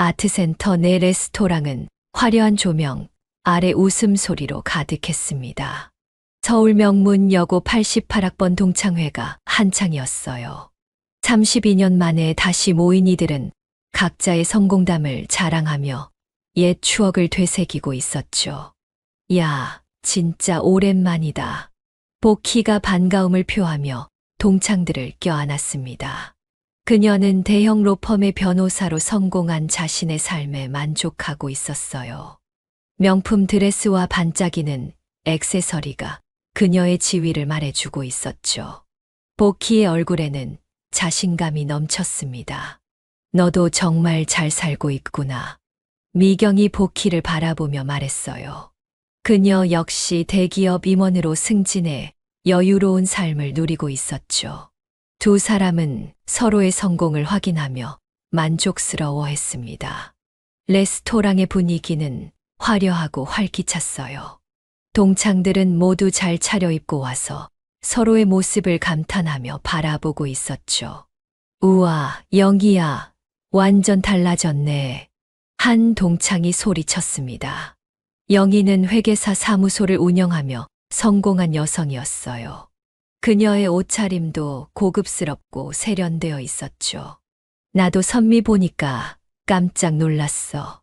아트센터 내 레스토랑은 화려한 조명 아래 웃음소리로 가득했습니다. 서울 명문 여고 88학번 동창회가 한창이었어요. 32년 만에 다시 모인 이들은 각자의 성공담을 자랑하며 옛 추억을 되새기고 있었죠. 야, 진짜 오랜만이다. 복희가 반가움을 표하며 동창들을 껴안았습니다. 그녀는 대형 로펌의 변호사로 성공한 자신의 삶에 만족하고 있었어요. 명품 드레스와 반짝이는 액세서리가 그녀의 지위를 말해주고 있었죠. 복희의 얼굴에는 자신감이 넘쳤습니다. 너도 정말 잘 살고 있구나. 미경이 복희를 바라보며 말했어요. 그녀 역시 대기업 임원으로 승진해 여유로운 삶을 누리고 있었죠. 두 사람은 서로의 성공을 확인하며 만족스러워했습니다. 레스토랑의 분위기는 화려하고 활기찼어요. 동창들은 모두 잘 차려입고 와서 서로의 모습을 감탄하며 바라보고 있었죠. 우와, 영희야, 완전 달라졌네. 한 동창이 소리쳤습니다. 영희는 회계사 사무소를 운영하며 성공한 여성이었어요. 그녀의 옷차림도 고급스럽고 세련되어 있었죠. 나도 선미 보니까 깜짝 놀랐어.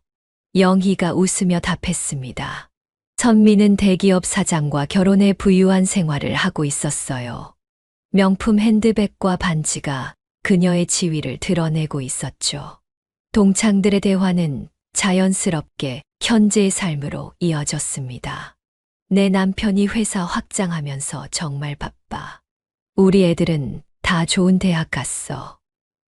영희가 웃으며 답했습니다. 선미는 대기업 사장과 결혼해 부유한 생활을 하고 있었어요. 명품 핸드백과 반지가 그녀의 지위를 드러내고 있었죠. 동창들의 대화는 자연스럽게 현재의 삶으로 이어졌습니다. 내 남편이 회사 확장하면서 정말 바빠. 우리 애들은 다 좋은 대학 갔어.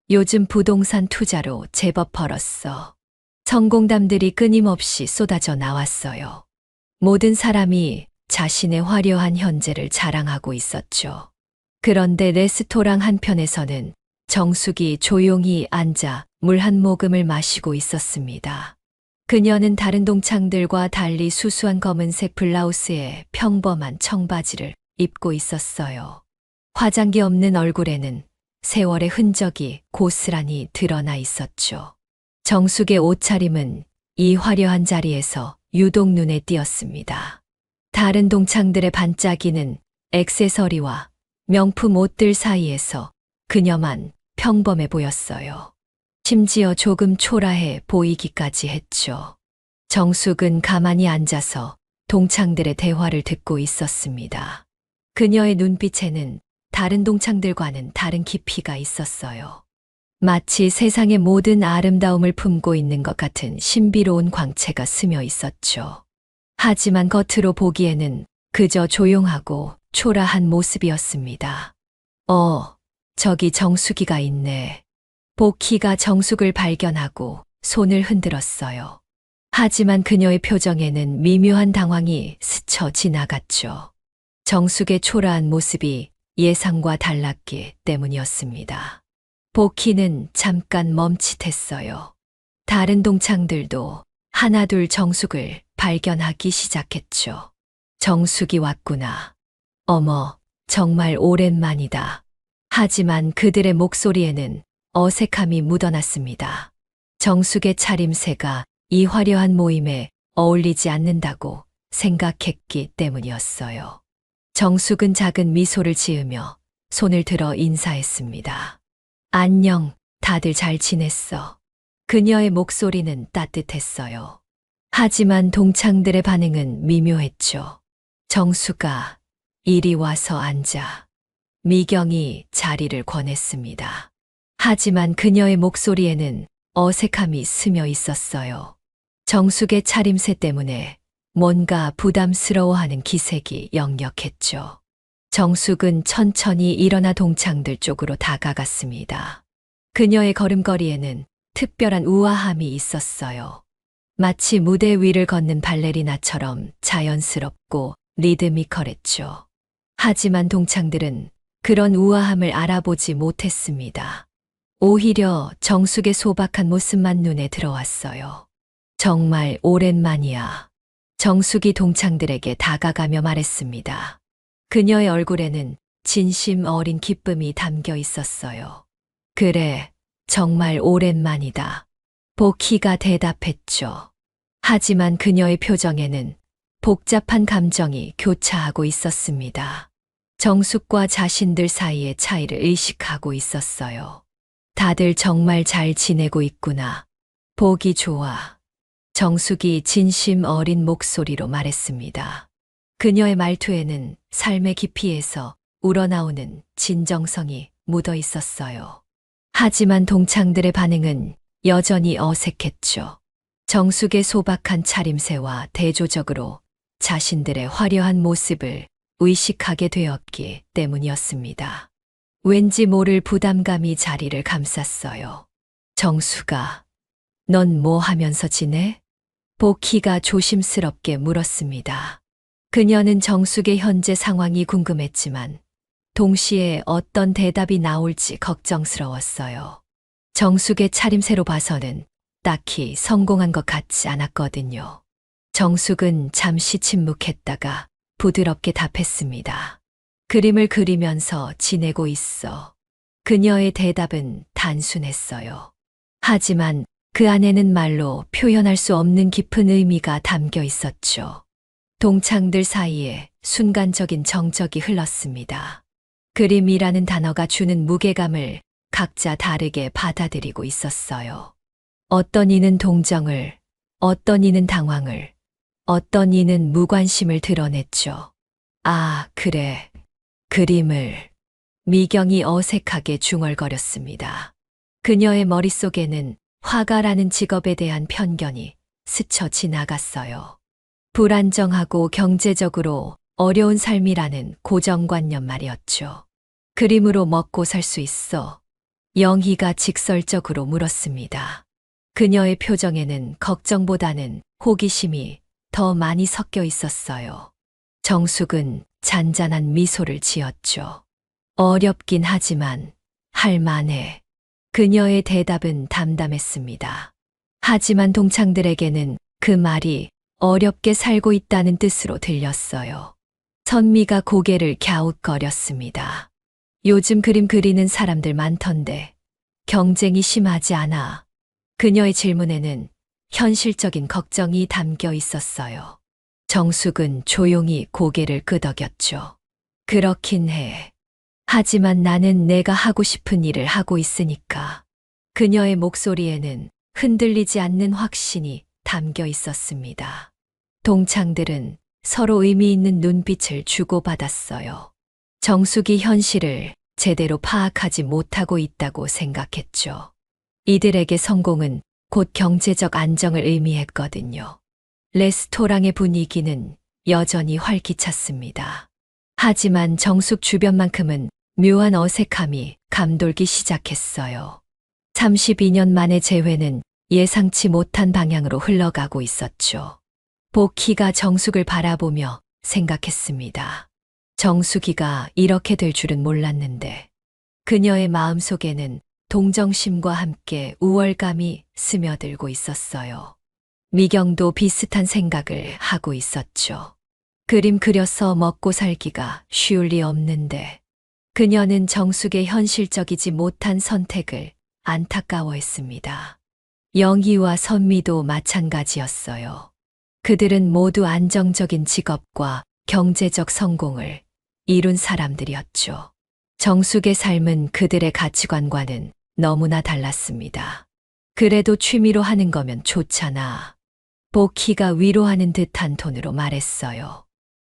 요즘 부동산 투자로 제법 벌었어. 성공담들이 끊임없이 쏟아져 나왔어요. 모든 사람이 자신의 화려한 현재를 자랑하고 있었죠. 그런데 레스토랑 한편에서는 정숙이 조용히 앉아 물 한 모금을 마시고 있었습니다. 그녀는 다른 동창들과 달리 수수한 검은색 블라우스에 평범한 청바지를 입고 있었어요. 화장기 없는 얼굴에는 세월의 흔적이 고스란히 드러나 있었죠. 정숙의 옷차림은 이 화려한 자리에서 유독 눈에 띄었습니다. 다른 동창들의 반짝이는 액세서리와 명품 옷들 사이에서 그녀만 평범해 보였어요. 심지어 조금 초라해 보이기까지 했죠. 정숙은 가만히 앉아서 동창들의 대화를 듣고 있었습니다. 그녀의 눈빛에는 다른 동창들과는 다른 깊이가 있었어요. 마치 세상의 모든 아름다움을 품고 있는 것 같은 신비로운 광채가 스며 있었죠. 하지만 겉으로 보기에는 그저 조용하고 초라한 모습이었습니다. 저기 정숙이가 있네. 복희가 정숙을 발견하고 손을 흔들었어요. 하지만 그녀의 표정에는 미묘한 당황이 스쳐 지나갔죠. 정숙의 초라한 모습이 예상과 달랐기 때문이었습니다. 복희는 잠깐 멈칫했어요. 다른 동창들도 하나둘 정숙을 발견하기 시작했죠. 정숙이 왔구나. 어머, 정말 오랜만이다. 하지만 그들의 목소리에는 어색함이 묻어났습니다. 정숙의 차림새가 이 화려한 모임에 어울리지 않는다고 생각했기 때문이었어요. 정숙은 작은 미소를 지으며 손을 들어 인사했습니다. 안녕, 다들 잘 지냈어. 그녀의 목소리는 따뜻했어요. 하지만 동창들의 반응은 미묘했죠. 정숙아, 이리 와서 앉아. 미경이 자리를 권했습니다. 하지만 그녀의 목소리에는 어색함이 스며 있었어요. 정숙의 차림새 때문에 뭔가 부담스러워하는 기색이 역력했죠. 정숙은 천천히 일어나 동창들 쪽으로 다가갔습니다. 그녀의 걸음걸이에는 특별한 우아함이 있었어요. 마치 무대 위를 걷는 발레리나처럼 자연스럽고 리드미컬했죠. 하지만 동창들은 그런 우아함을 알아보지 못했습니다. 오히려 정숙의 소박한 모습만 눈에 들어왔어요. 정말 오랜만이야. 정숙이 동창들에게 다가가며 말했습니다. 그녀의 얼굴에는 진심 어린 기쁨이 담겨 있었어요. 그래, 정말 오랜만이다. 복희가 대답했죠. 하지만 그녀의 표정에는 복잡한 감정이 교차하고 있었습니다. 정숙과 자신들 사이의 차이를 의식하고 있었어요. 다들 정말 잘 지내고 있구나. 보기 좋아. 정숙이 진심 어린 목소리로 말했습니다. 그녀의 말투에는 삶의 깊이에서 우러나오는 진정성이 묻어 있었어요. 하지만 동창들의 반응은 여전히 어색했죠. 정숙의 소박한 차림새와 대조적으로 자신들의 화려한 모습을 의식하게 되었기 때문이었습니다. 왠지 모를 부담감이 자리를 감쌌어요. 정숙아, 넌 뭐 하면서 지내? 복희가 조심스럽게 물었습니다. 그녀는 정숙의 현재 상황이 궁금했지만 동시에 어떤 대답이 나올지 걱정스러웠어요. 정숙의 차림새로 봐서는 딱히 성공한 것 같지 않았거든요. 정숙은 잠시 침묵했다가 부드럽게 답했습니다. 그림을 그리면서 지내고 있어. 그녀의 대답은 단순했어요. 하지만 그 안에는 말로 표현할 수 없는 깊은 의미가 담겨 있었죠. 동창들 사이에 순간적인 정적이 흘렀습니다. 그림이라는 단어가 주는 무게감을 각자 다르게 받아들이고 있었어요. 어떤 이는 동정을, 어떤 이는 당황을, 어떤 이는 무관심을 드러냈죠. 아, 그래. 그림을. 미경이 어색하게 중얼거렸습니다. 그녀의 머릿속에는 화가라는 직업에 대한 편견이 스쳐 지나갔어요. 불안정하고 경제적으로 어려운 삶이라는 고정관념 말이었죠. 그림으로 먹고 살 수 있어. 영희가 직설적으로 물었습니다. 그녀의 표정에는 걱정보다는 호기심이 더 많이 섞여 있었어요. 정숙은 잔잔한 미소를 지었죠. 어렵긴 하지만 할만해. 그녀의 대답은 담담했습니다. 하지만 동창들에게는 그 말이 어렵게 살고 있다는 뜻으로 들렸어요. 선미가 고개를 갸웃거렸습니다. 요즘 그림 그리는 사람들 많던데 경쟁이 심하지 않아? 그녀의 질문에는 현실적인 걱정이 담겨 있었어요. 정숙은 조용히 고개를 끄덕였죠. 그렇긴 해. 하지만 나는 내가 하고 싶은 일을 하고 있으니까. 그녀의 목소리에는 흔들리지 않는 확신이 담겨 있었습니다. 동창들은 서로 의미 있는 눈빛을 주고받았어요. 정숙이 현실을 제대로 파악하지 못하고 있다고 생각했죠. 이들에게 성공은 곧 경제적 안정을 의미했거든요. 레스토랑의 분위기는 여전히 활기찼습니다. 하지만 정숙 주변만큼은 묘한 어색함이 감돌기 시작했어요. 32년 만의 재회는 예상치 못한 방향으로 흘러가고 있었죠. 복희가 정숙을 바라보며 생각했습니다. 정숙이가 이렇게 될 줄은 몰랐는데 그녀의 마음속에는 동정심과 함께 우월감이 스며들고 있었어요. 미경도 비슷한 생각을 하고 있었죠. 그림 그려서 먹고 살기가 쉬울 리 없는데 그녀는 정숙의 현실적이지 못한 선택을 안타까워했습니다. 영희와 선미도 마찬가지였어요. 그들은 모두 안정적인 직업과 경제적 성공을 이룬 사람들이었죠. 정숙의 삶은 그들의 가치관과는 너무나 달랐습니다. 그래도 취미로 하는 거면 좋잖아. 복희가 위로하는 듯한 톤으로 말했어요.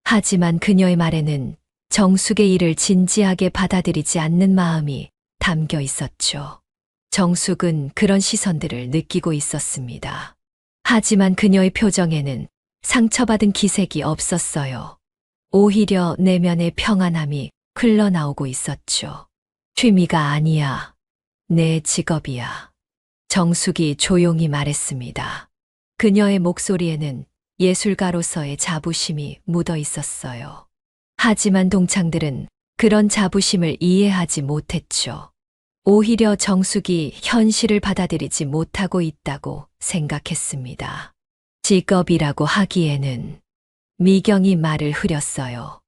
하지만 그녀의 말에는 정숙의 일을 진지하게 받아들이지 않는 마음이 담겨 있었죠. 정숙은 그런 시선들을 느끼고 있었습니다. 하지만 그녀의 표정에는 상처받은 기색이 없었어요. 오히려 내면의 평안함이 흘러나오고 있었죠. 취미가 아니야. 내 직업이야. 정숙이 조용히 말했습니다. 그녀의 목소리에는 예술가로서의 자부심이 묻어 있었어요. 하지만 동창들은 그런 자부심을 이해하지 못했죠. 오히려 정숙이 현실을 받아들이지 못하고 있다고 생각했습니다. 직업이라고 하기에는 미경이 말을 흐렸어요.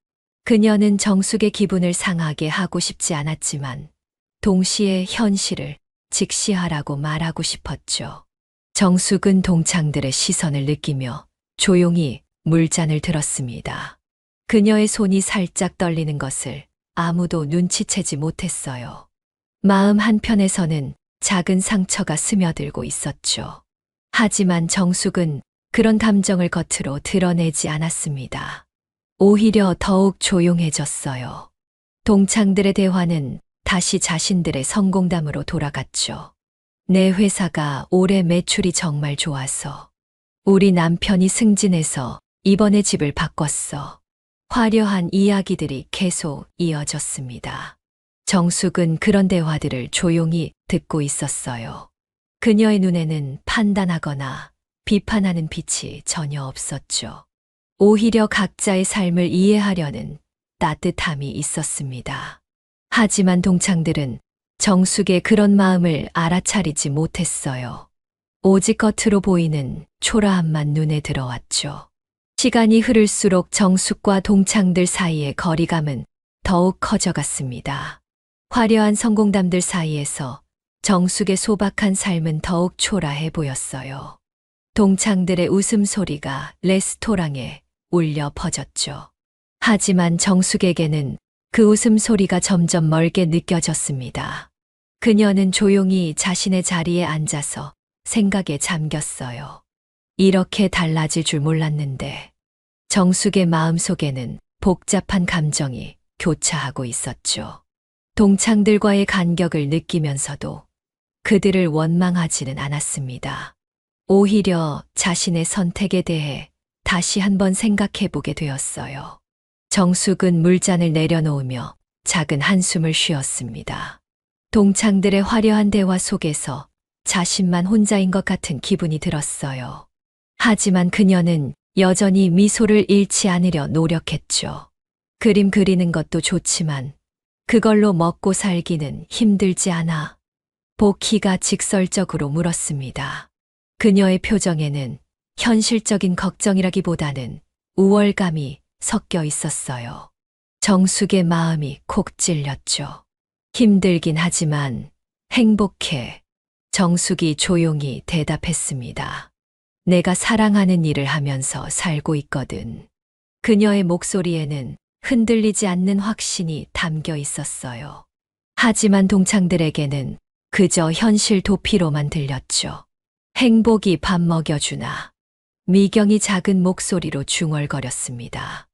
그녀는 정숙의 기분을 상하게 하고 싶지 않았지만 동시에 현실을 직시하라고 말하고 싶었죠. 정숙은 동창들의 시선을 느끼며 조용히 물잔을 들었습니다. 그녀의 손이 살짝 떨리는 것을 아무도 눈치채지 못했어요. 마음 한편에서는 작은 상처가 스며들고 있었죠. 하지만 정숙은 그런 감정을 겉으로 드러내지 않았습니다. 오히려 더욱 조용해졌어요. 동창들의 대화는 다시 자신들의 성공담으로 돌아갔죠. 내 회사가 올해 매출이 정말 좋아서 우리 남편이 승진해서 이번에 집을 바꿨어. 화려한 이야기들이 계속 이어졌습니다. 정숙은 그런 대화들을 조용히 듣고 있었어요. 그녀의 눈에는 판단하거나 비판하는 빛이 전혀 없었죠. 오히려 각자의 삶을 이해하려는 따뜻함이 있었습니다. 하지만 동창들은 정숙의 그런 마음을 알아차리지 못했어요. 오직 겉으로 보이는 초라함만 눈에 들어왔죠. 시간이 흐를수록 정숙과 동창들 사이의 거리감은 더욱 커져갔습니다. 화려한 성공담들 사이에서 정숙의 소박한 삶은 더욱 초라해 보였어요. 동창들의 웃음소리가 레스토랑에 울려 퍼졌죠. 하지만 정숙에게는 그 웃음소리가 점점 멀게 느껴졌습니다. 그녀는 조용히 자신의 자리에 앉아서 생각에 잠겼어요. 이렇게 달라질 줄 몰랐는데 정숙의 마음속에는 복잡한 감정이 교차하고 있었죠. 동창들과의 간격을 느끼면서도 그들을 원망하지는 않았습니다. 오히려 자신의 선택에 대해 다시 한번 생각해 보게 되었어요. 정숙은 물잔을 내려놓으며 작은 한숨을 쉬었습니다. 동창들의 화려한 대화 속에서 자신만 혼자인 것 같은 기분이 들었어요. 하지만 그녀는 여전히 미소를 잃지 않으려 노력했죠. 그림 그리는 것도 좋지만 그걸로 먹고 살기는 힘들지 않아? 복희가 직설적으로 물었습니다. 그녀의 표정에는 현실적인 걱정이라기보다는 우월감이 섞여 있었어요. 정숙의 마음이 콕 찔렸죠. 힘들긴 하지만 행복해. 정숙이 조용히 대답했습니다. 내가 사랑하는 일을 하면서 살고 있거든. 그녀의 목소리에는 흔들리지 않는 확신이 담겨 있었어요. 하지만 동창들에게는 그저 현실 도피로만 들렸죠. 행복이 밥 먹여주나. 미경이 작은 목소리로 중얼거렸습니다.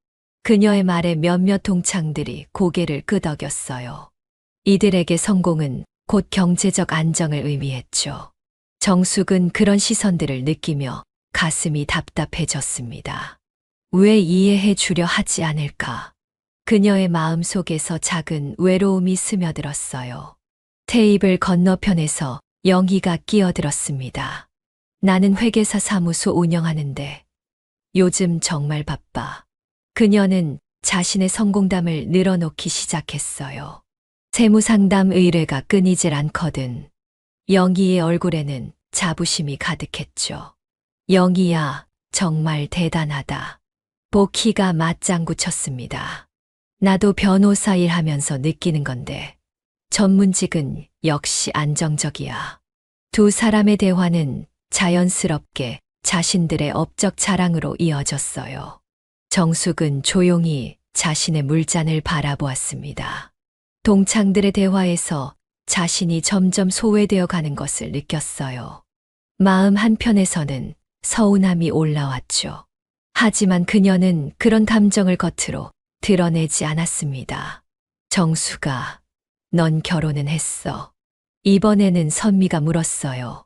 그녀의 말에 몇몇 동창들이 고개를 끄덕였어요. 이들에게 성공은 곧 경제적 안정을 의미했죠. 정숙은 그런 시선들을 느끼며 가슴이 답답해졌습니다. 왜 이해해 주려 하지 않을까? 그녀의 마음 속에서 작은 외로움이 스며들었어요. 테이블 건너편에서 영희가 끼어들었습니다. 나는 회계사 사무소 운영하는데 요즘 정말 바빠. 그녀는 자신의 성공담을 늘어놓기 시작했어요. 세무상담 의뢰가 끊이질 않거든. 영희의 얼굴에는 자부심이 가득했죠. 영희야, 정말 대단하다. 복희가 맞장구 쳤습니다. 나도 변호사 일하면서 느끼는 건데 전문직은 역시 안정적이야. 두 사람의 대화는 자연스럽게 자신들의 업적 자랑으로 이어졌어요. 정숙은 조용히 자신의 물잔을 바라보았습니다. 동창들의 대화에서 자신이 점점 소외되어 가는 것을 느꼈어요. 마음 한편에서는 서운함이 올라왔죠. 하지만 그녀는 그런 감정을 겉으로 드러내지 않았습니다. 정수가, 넌 결혼은 했어. 이번에는 선미가 물었어요.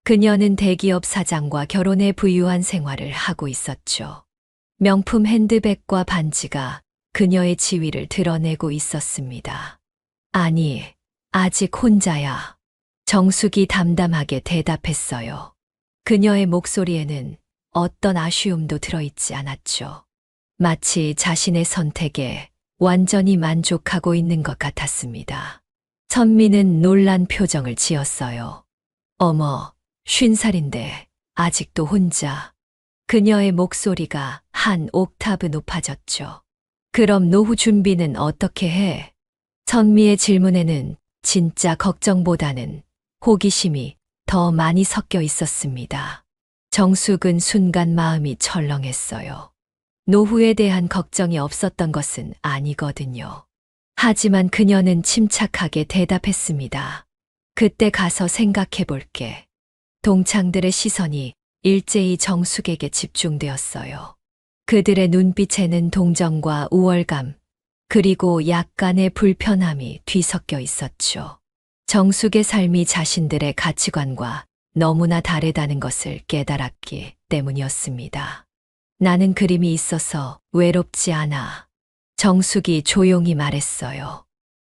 그녀는 대기업 사장과 결혼해 부유한 생활을 하고 있었죠. 명품 핸드백과 반지가 그녀의 지위를 드러내고 있었습니다. 아니, 아직 혼자야. 정숙이 담담하게 대답했어요. 그녀의 목소리에는 어떤 아쉬움도 들어있지 않았죠. 마치 자신의 선택에 완전히 만족하고 있는 것 같았습니다. 선미는 놀란 표정을 지었어요. 어머, 50살인데 아직도 혼자. 그녀의 목소리가 한 옥타브 높아졌죠. 그럼 노후 준비는 어떻게 해? 선미의 질문에는 진짜 걱정보다는 호기심이 더 많이 섞여 있었습니다. 정숙은 순간 마음이 철렁했어요. 노후에 대한 걱정이 없었던 것은 아니거든요. 하지만 그녀는 침착하게 대답했습니다. 그때 가서 생각해 볼게. 동창들의 시선이 일제히 정숙에게 집중되었어요. 그들의 눈빛에는 동정과 우월감, 그리고 약간의 불편함이 뒤섞여 있었죠. 정숙의 삶이 자신들의 가치관과 너무나 다르다는 것을 깨달았기 때문이었습니다. 나는 그림이 있어서 외롭지 않아. 정숙이 조용히 말했어요.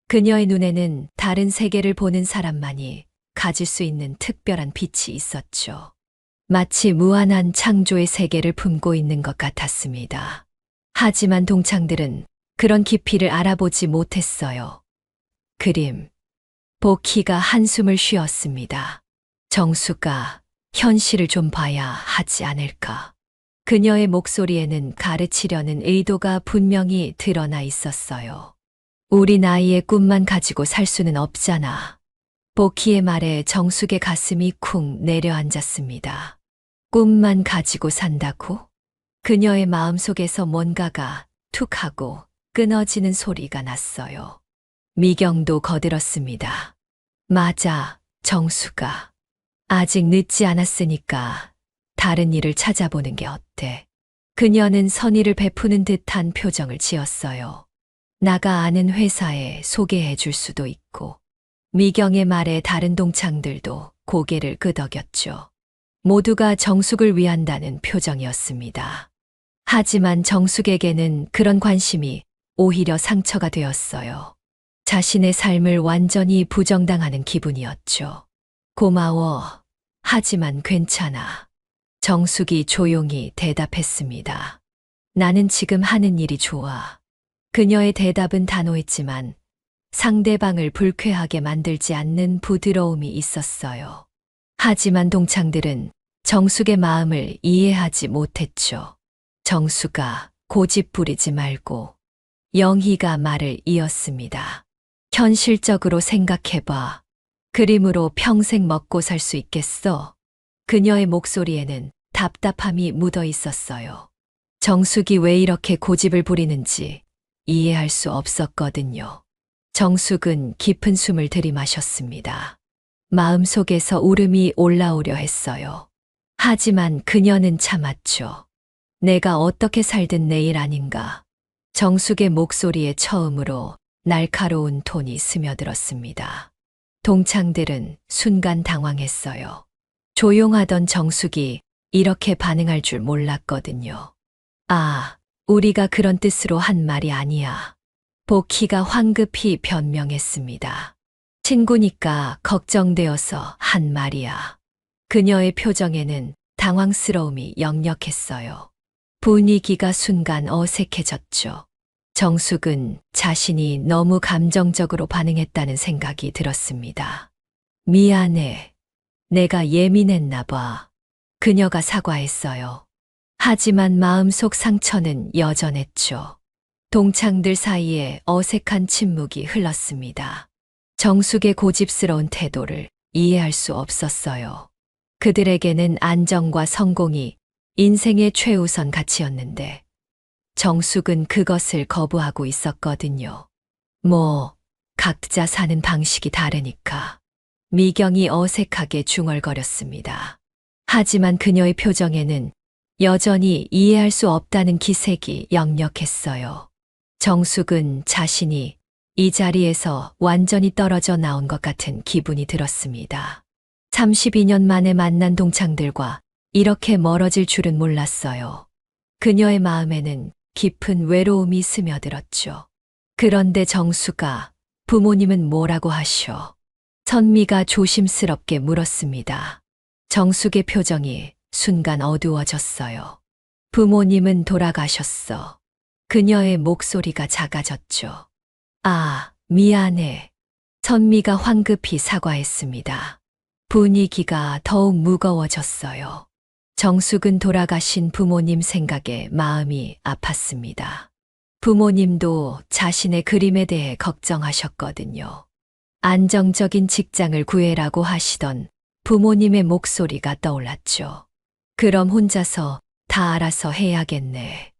그녀의 눈에는 다른 세계를 보는 사람만이 가질 수 있는 특별한 빛이 있었죠. 마치 무한한 창조의 세계를 품고 있는 것 같았습니다. 하지만 동창들은 그런 깊이를 알아보지 못했어요. 그림. 보키가 한숨을 쉬었습니다. 정수가 현실을 좀 봐야 하지 않을까. 그녀의 목소리에는 가르치려는 의도가 분명히 드러나 있었어요. 우리 나이의 꿈만 가지고 살 수는 없잖아. 보키의 말에 정숙의 가슴이 쿵 내려앉았습니다. 꿈만 가지고 산다고? 그녀의 마음속에서 뭔가가 툭 하고 끊어지는 소리가 났어요. 미경도 거들었습니다. 맞아, 정수가. 아직 늦지 않았으니까 다른 일을 찾아보는 게 어때? 그녀는 선의를 베푸는 듯한 표정을 지었어요. 나가 아는 회사에 소개해 줄 수도 있고. 미경의 말에 다른 동창들도 고개를 끄덕였죠. 모두가 정숙을 위한다는 표정이었습니다. 하지만 정숙에게는 그런 관심이 오히려 상처가 되었어요. 자신의 삶을 완전히 부정당하는 기분이었죠. 고마워. 하지만 괜찮아. 정숙이 조용히 대답했습니다. 나는 지금 하는 일이 좋아. 그녀의 대답은 단호했지만 상대방을 불쾌하게 만들지 않는 부드러움이 있었어요. 하지만 동창들은 정숙의 마음을 이해하지 못했죠. 정숙아, 고집 부리지 말고. 영희가 말을 이었습니다. 현실적으로 생각해봐. 그림으로 평생 먹고 살 수 있겠어? 그녀의 목소리에는 답답함이 묻어 있었어요. 정숙이 왜 이렇게 고집을 부리는지 이해할 수 없었거든요. 정숙은 깊은 숨을 들이마셨습니다. 마음속에서 울음이 올라오려 했어요. 하지만 그녀는 참았죠. 내가 어떻게 살든 내 일 아닌가. 정숙의 목소리에 처음으로 날카로운 톤이 스며들었습니다. 동창들은 순간 당황했어요. 조용하던 정숙이 이렇게 반응할 줄 몰랐거든요. 아, 우리가 그런 뜻으로 한 말이 아니야. 보키가 황급히 변명했습니다. 친구니까 걱정되어서 한 말이야. 그녀의 표정에는 당황스러움이 역력했어요. 분위기가 순간 어색해졌죠. 정숙은 자신이 너무 감정적으로 반응했다는 생각이 들었습니다. 미안해. 내가 예민했나 봐. 그녀가 사과했어요. 하지만 마음속 상처는 여전했죠. 동창들 사이에 어색한 침묵이 흘렀습니다. 정숙의 고집스러운 태도를 이해할 수 없었어요. 그들에게는 안정과 성공이 인생의 최우선 가치였는데 정숙은 그것을 거부하고 있었거든요. 각자 사는 방식이 다르니까. 미경이 어색하게 중얼거렸습니다. 하지만 그녀의 표정에는 여전히 이해할 수 없다는 기색이 역력했어요. 정숙은 자신이 이 자리에서 완전히 떨어져 나온 것 같은 기분이 들었습니다. 32년 만에 만난 동창들과 이렇게 멀어질 줄은 몰랐어요. 그녀의 마음에는 깊은 외로움이 스며들었죠. 그런데 정수가 부모님은 뭐라고 하셔? 선미가 조심스럽게 물었습니다. 정숙의 표정이 순간 어두워졌어요. 부모님은 돌아가셨어. 그녀의 목소리가 작아졌죠. 아, 미안해. 선미가 황급히 사과했습니다. 분위기가 더욱 무거워졌어요. 정숙은 돌아가신 부모님 생각에 마음이 아팠습니다. 부모님도 자신의 그림에 대해 걱정하셨거든요. 안정적인 직장을 구해라고 하시던 부모님의 목소리가 떠올랐죠. 그럼 혼자서 다 알아서 해야겠네.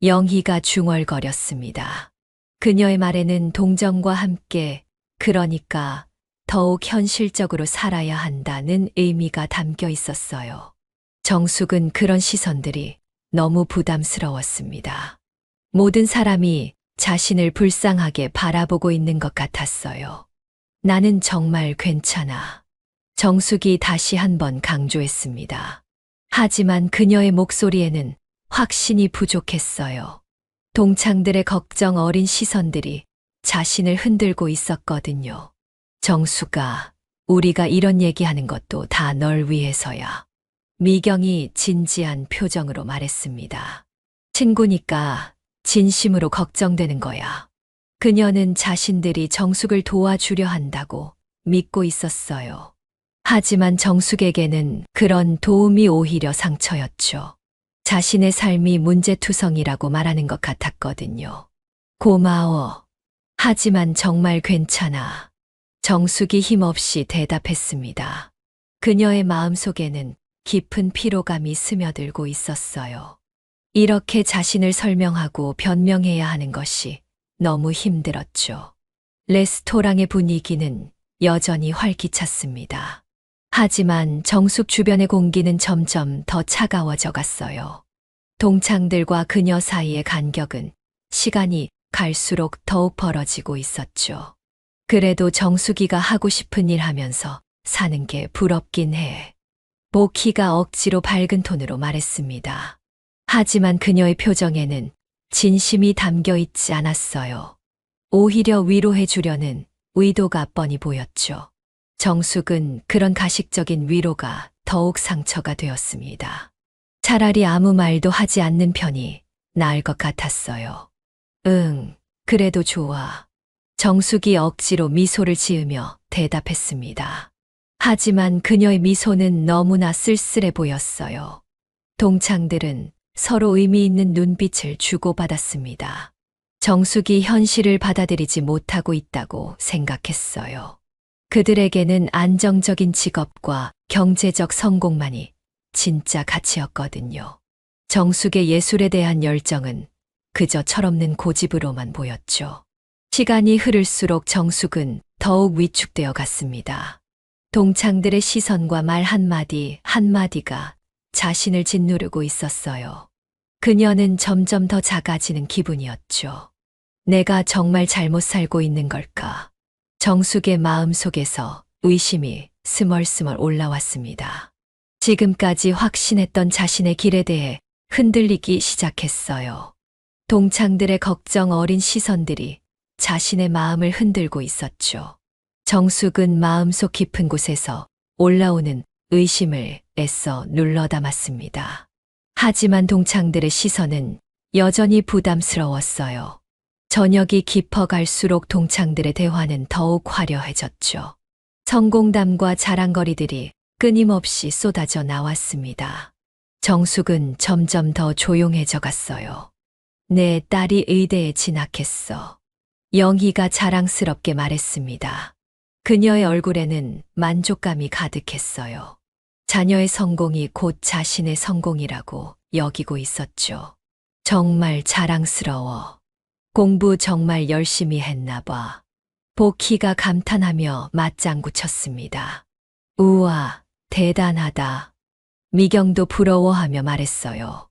영희가 중얼거렸습니다. 그녀의 말에는 동정과 함께, 그러니까 더욱 현실적으로 살아야 한다는 의미가 담겨 있었어요. 정숙은 그런 시선들이 너무 부담스러웠습니다. 모든 사람이 자신을 불쌍하게 바라보고 있는 것 같았어요. 나는 정말 괜찮아. 정숙이 다시 한번 강조했습니다. 하지만 그녀의 목소리에는 확신이 부족했어요. 동창들의 걱정 어린 시선들이 자신을 흔들고 있었거든요. 정숙아, 우리가 이런 얘기하는 것도 다 널 위해서야. 미경이 진지한 표정으로 말했습니다. 친구니까 진심으로 걱정되는 거야. 그녀는 자신들이 정숙을 도와주려 한다고 믿고 있었어요. 하지만 정숙에게는 그런 도움이 오히려 상처였죠. 자신의 삶이 문제투성이라고 말하는 것 같았거든요. 고마워. 하지만 정말 괜찮아. 정숙이 힘없이 대답했습니다. 그녀의 마음속에는 깊은 피로감이 스며들고 있었어요. 이렇게 자신을 설명하고 변명해야 하는 것이 너무 힘들었죠. 레스토랑의 분위기는 여전히 활기찼습니다. 하지만 정숙 주변의 공기는 점점 더 차가워져 갔어요. 동창들과 그녀 사이의 간격은 시간이 갈수록 더욱 벌어지고 있었죠. 그래도 정숙이가 하고 싶은 일 하면서 사는 게 부럽긴 해. 보키가 억지로 밝은 톤으로 말했습니다. 하지만 그녀의 표정에는 진심이 담겨 있지 않았어요. 오히려 위로해 주려는 의도가 뻔히 보였죠. 정숙은 그런 가식적인 위로가 더욱 상처가 되었습니다. 차라리 아무 말도 하지 않는 편이 나을 것 같았어요. 응, 그래도 좋아. 정숙이 억지로 미소를 지으며 대답했습니다. 하지만 그녀의 미소는 너무나 쓸쓸해 보였어요. 동창들은 서로 의미 있는 눈빛을 주고받았습니다. 정숙이 현실을 받아들이지 못하고 있다고 생각했어요. 그들에게는 안정적인 직업과 경제적 성공만이 진짜 가치였거든요. 정숙의 예술에 대한 열정은 그저 철없는 고집으로만 보였죠. 시간이 흐를수록 정숙은 더욱 위축되어 갔습니다. 동창들의 시선과 말 한마디 한마디가 자신을 짓누르고 있었어요. 그녀는 점점 더 작아지는 기분이었죠. 내가 정말 잘못 살고 있는 걸까? 정숙의 마음 속에서 의심이 스멀스멀 올라왔습니다. 지금까지 확신했던 자신의 길에 대해 흔들리기 시작했어요. 동창들의 걱정 어린 시선들이 자신의 마음을 흔들고 있었죠. 정숙은 마음속 깊은 곳에서 올라오는 의심을 애써 눌러 담았습니다. 하지만 동창들의 시선은 여전히 부담스러웠어요. 저녁이 깊어갈수록 동창들의 대화는 더욱 화려해졌죠. 성공담과 자랑거리들이 끊임없이 쏟아져 나왔습니다. 정숙은 점점 더 조용해져 갔어요. 내 딸이 의대에 진학했어. 영희가 자랑스럽게 말했습니다. 그녀의 얼굴에는 만족감이 가득했어요. 자녀의 성공이 곧 자신의 성공이라고 여기고 있었죠. 정말 자랑스러워. 공부 정말 열심히 했나 봐. 보키가 감탄하며 맞장구 쳤습니다. 우와, 대단하다. 미경도 부러워하며 말했어요.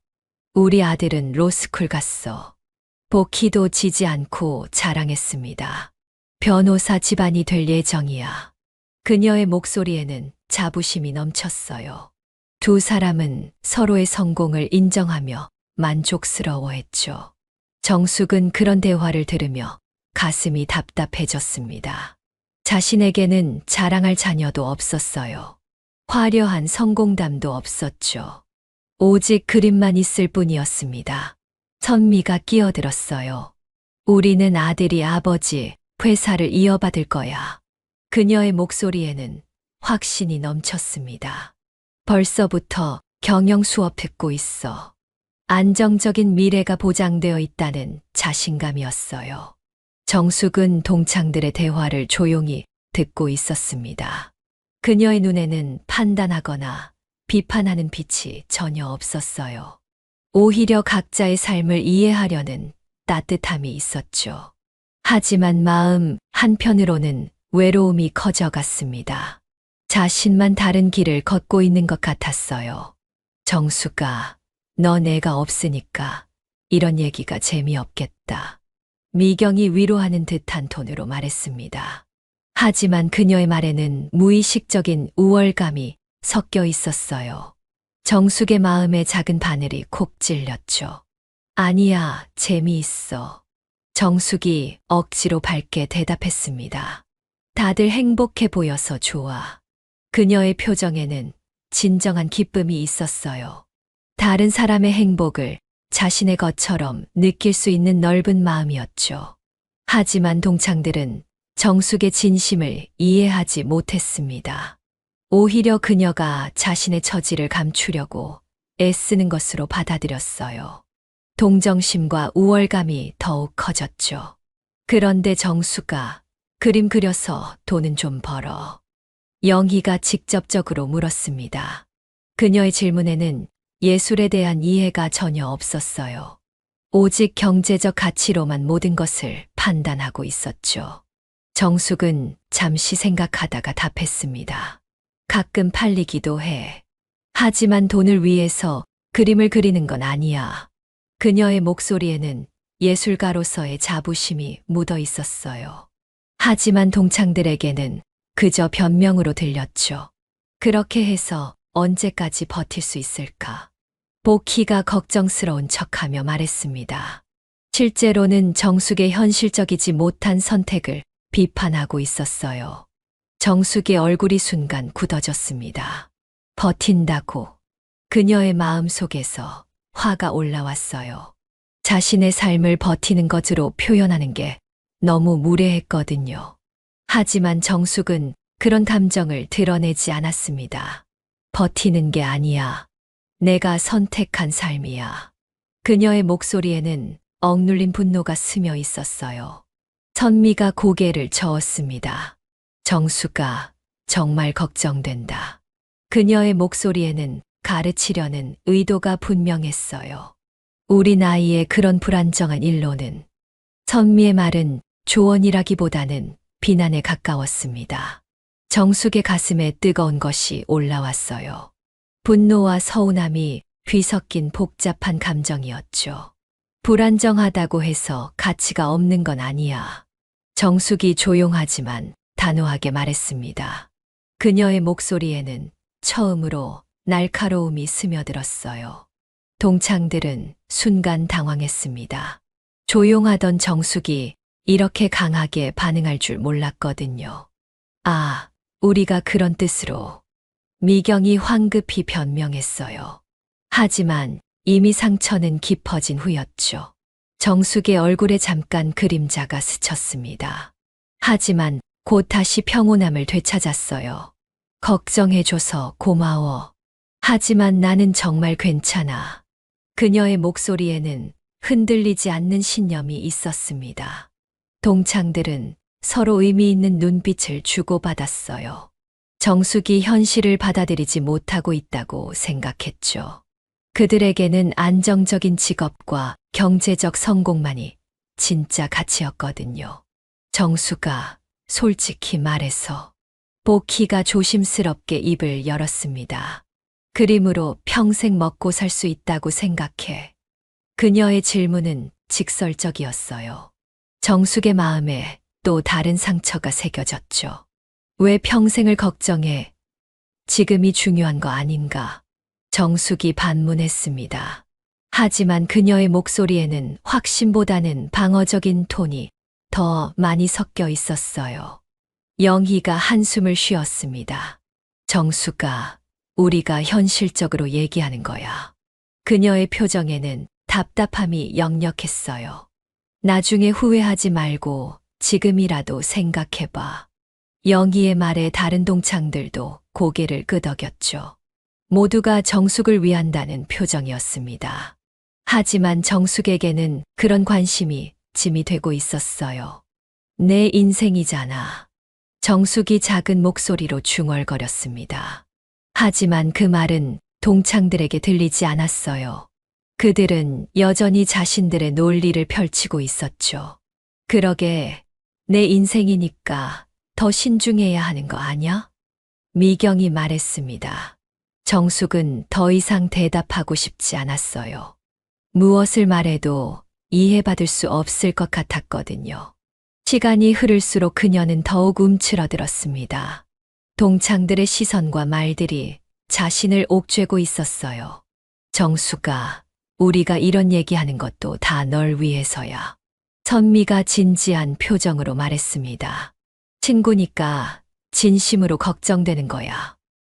우리 아들은 로스쿨 갔어. 보키도 지지 않고 자랑했습니다. 변호사 집안이 될 예정이야. 그녀의 목소리에는 자부심이 넘쳤어요. 두 사람은 서로의 성공을 인정하며 만족스러워했죠. 정숙은 그런 대화를 들으며 가슴이 답답해졌습니다. 자신에게는 자랑할 자녀도 없었어요. 화려한 성공담도 없었죠. 오직 그림만 있을 뿐이었습니다. 선미가 끼어들었어요. 우리는 아들이 아버지 회사를 이어받을 거야. 그녀의 목소리에는 확신이 넘쳤습니다. 벌써부터 경영 수업 듣고 있어. 안정적인 미래가 보장되어 있다는 자신감이었어요. 정숙은 동창들의 대화를 조용히 듣고 있었습니다. 그녀의 눈에는 판단하거나 비판하는 빛이 전혀 없었어요. 오히려 각자의 삶을 이해하려는 따뜻함이 있었죠. 하지만 마음 한편으로는 외로움이 커져갔습니다. 자신만 다른 길을 걷고 있는 것 같았어요. 정수가, 너 내가 없으니까 이런 얘기가 재미없겠다. 미경이 위로하는 듯한 톤으로 말했습니다. 하지만 그녀의 말에는 무의식적인 우월감이 섞여 있었어요. 정숙의 마음에 작은 바늘이 콕 찔렸죠. 아니야, 재미있어. 정숙이 억지로 밝게 대답했습니다. 다들 행복해 보여서 좋아. 그녀의 표정에는 진정한 기쁨이 있었어요. 다른 사람의 행복을 자신의 것처럼 느낄 수 있는 넓은 마음이었죠. 하지만 동창들은 정숙의 진심을 이해하지 못했습니다. 오히려 그녀가 자신의 처지를 감추려고 애쓰는 것으로 받아들였어요. 동정심과 우월감이 더욱 커졌죠. 그런데 정수가 그림 그려서 돈은 좀 벌어. 영희가 직접적으로 물었습니다. 그녀의 질문에는 예술에 대한 이해가 전혀 없었어요. 오직 경제적 가치로만 모든 것을 판단하고 있었죠. 정숙은 잠시 생각하다가 답했습니다. 가끔 팔리기도 해. 하지만 돈을 위해서 그림을 그리는 건 아니야. 그녀의 목소리에는 예술가로서의 자부심이 묻어 있었어요. 하지만 동창들에게는 그저 변명으로 들렸죠. 그렇게 해서 언제까지 버틸 수 있을까? 보키가 걱정스러운 척하며 말했습니다. 실제로는 정숙의 현실적이지 못한 선택을 비판하고 있었어요. 정숙의 얼굴이 순간 굳어졌습니다. 버틴다고. 그녀의 마음 속에서 화가 올라왔어요. 자신의 삶을 버티는 것으로 표현하는 게 너무 무례했거든요. 하지만 정숙은 그런 감정을 드러내지 않았습니다. 버티는 게 아니야. 내가 선택한 삶이야. 그녀의 목소리에는 억눌린 분노가 스며 있었어요. 선미가 고개를 저었습니다. 정수가 정말 걱정된다. 그녀의 목소리에는 가르치려는 의도가 분명했어요. 우리 나이에 그런 불안정한 일로는. 선미의 말은 조언이라기보다는 비난에 가까웠습니다. 정숙의 가슴에 뜨거운 것이 올라왔어요. 분노와 서운함이 뒤섞인 복잡한 감정이었죠. 불안정하다고 해서 가치가 없는 건 아니야. 정숙이 조용하지만 단호하게 말했습니다. 그녀의 목소리에는 처음으로 날카로움이 스며들었어요. 동창들은 순간 당황했습니다. 조용하던 정숙이 이렇게 강하게 반응할 줄 몰랐거든요. 아, 우리가 그런 뜻으로. 미경이 황급히 변명했어요. 하지만 이미 상처는 깊어진 후였죠. 정숙의 얼굴에 잠깐 그림자가 스쳤습니다. 하지만 곧 다시 평온함을 되찾았어요. 걱정해줘서 고마워. 하지만 나는 정말 괜찮아. 그녀의 목소리에는 흔들리지 않는 신념이 있었습니다. 동창들은 서로 의미 있는 눈빛을 주고받았어요. 정숙이 현실을 받아들이지 못하고 있다고 생각했죠. 그들에게는 안정적인 직업과 경제적 성공만이 진짜 가치였거든요. 정수가 솔직히 말해서 보키가 조심스럽게 입을 열었습니다. 그림으로 평생 먹고 살 수 있다고 생각해. 그녀의 질문은 직설적이었어요. 정숙의 마음에 또 다른 상처가 새겨졌죠. 왜 평생을 걱정해? 지금이 중요한 거 아닌가? 정숙이 반문했습니다. 하지만 그녀의 목소리에는 확신보다는 방어적인 톤이 더 많이 섞여 있었어요. 영희가 한숨을 쉬었습니다. 정숙아, 우리가 현실적으로 얘기하는 거야. 그녀의 표정에는 답답함이 역력했어요. 나중에 후회하지 말고 지금이라도 생각해봐. 영희의 말에 다른 동창들도 고개를 끄덕였죠. 모두가 정숙을 위한다는 표정이었습니다. 하지만 정숙에게는 그런 관심이 짐이 되고 있었어요. 내 인생이잖아. 정숙이 작은 목소리로 중얼거렸습니다. 하지만 그 말은 동창들에게 들리지 않았어요. 그들은 여전히 자신들의 논리를 펼치고 있었죠. 그러게, 내 인생이니까 더 신중해야 하는 거 아냐? 미경이 말했습니다. 정숙은 더 이상 대답하고 싶지 않았어요. 무엇을 말해도 이해받을 수 없을 것 같았거든요. 시간이 흐를수록 그녀는 더욱 움츠러들었습니다. 동창들의 시선과 말들이 자신을 옥죄고 있었어요. 정숙아, 우리가 이런 얘기하는 것도 다 널 위해서야. 선미가 진지한 표정으로 말했습니다. 친구니까 진심으로 걱정되는 거야.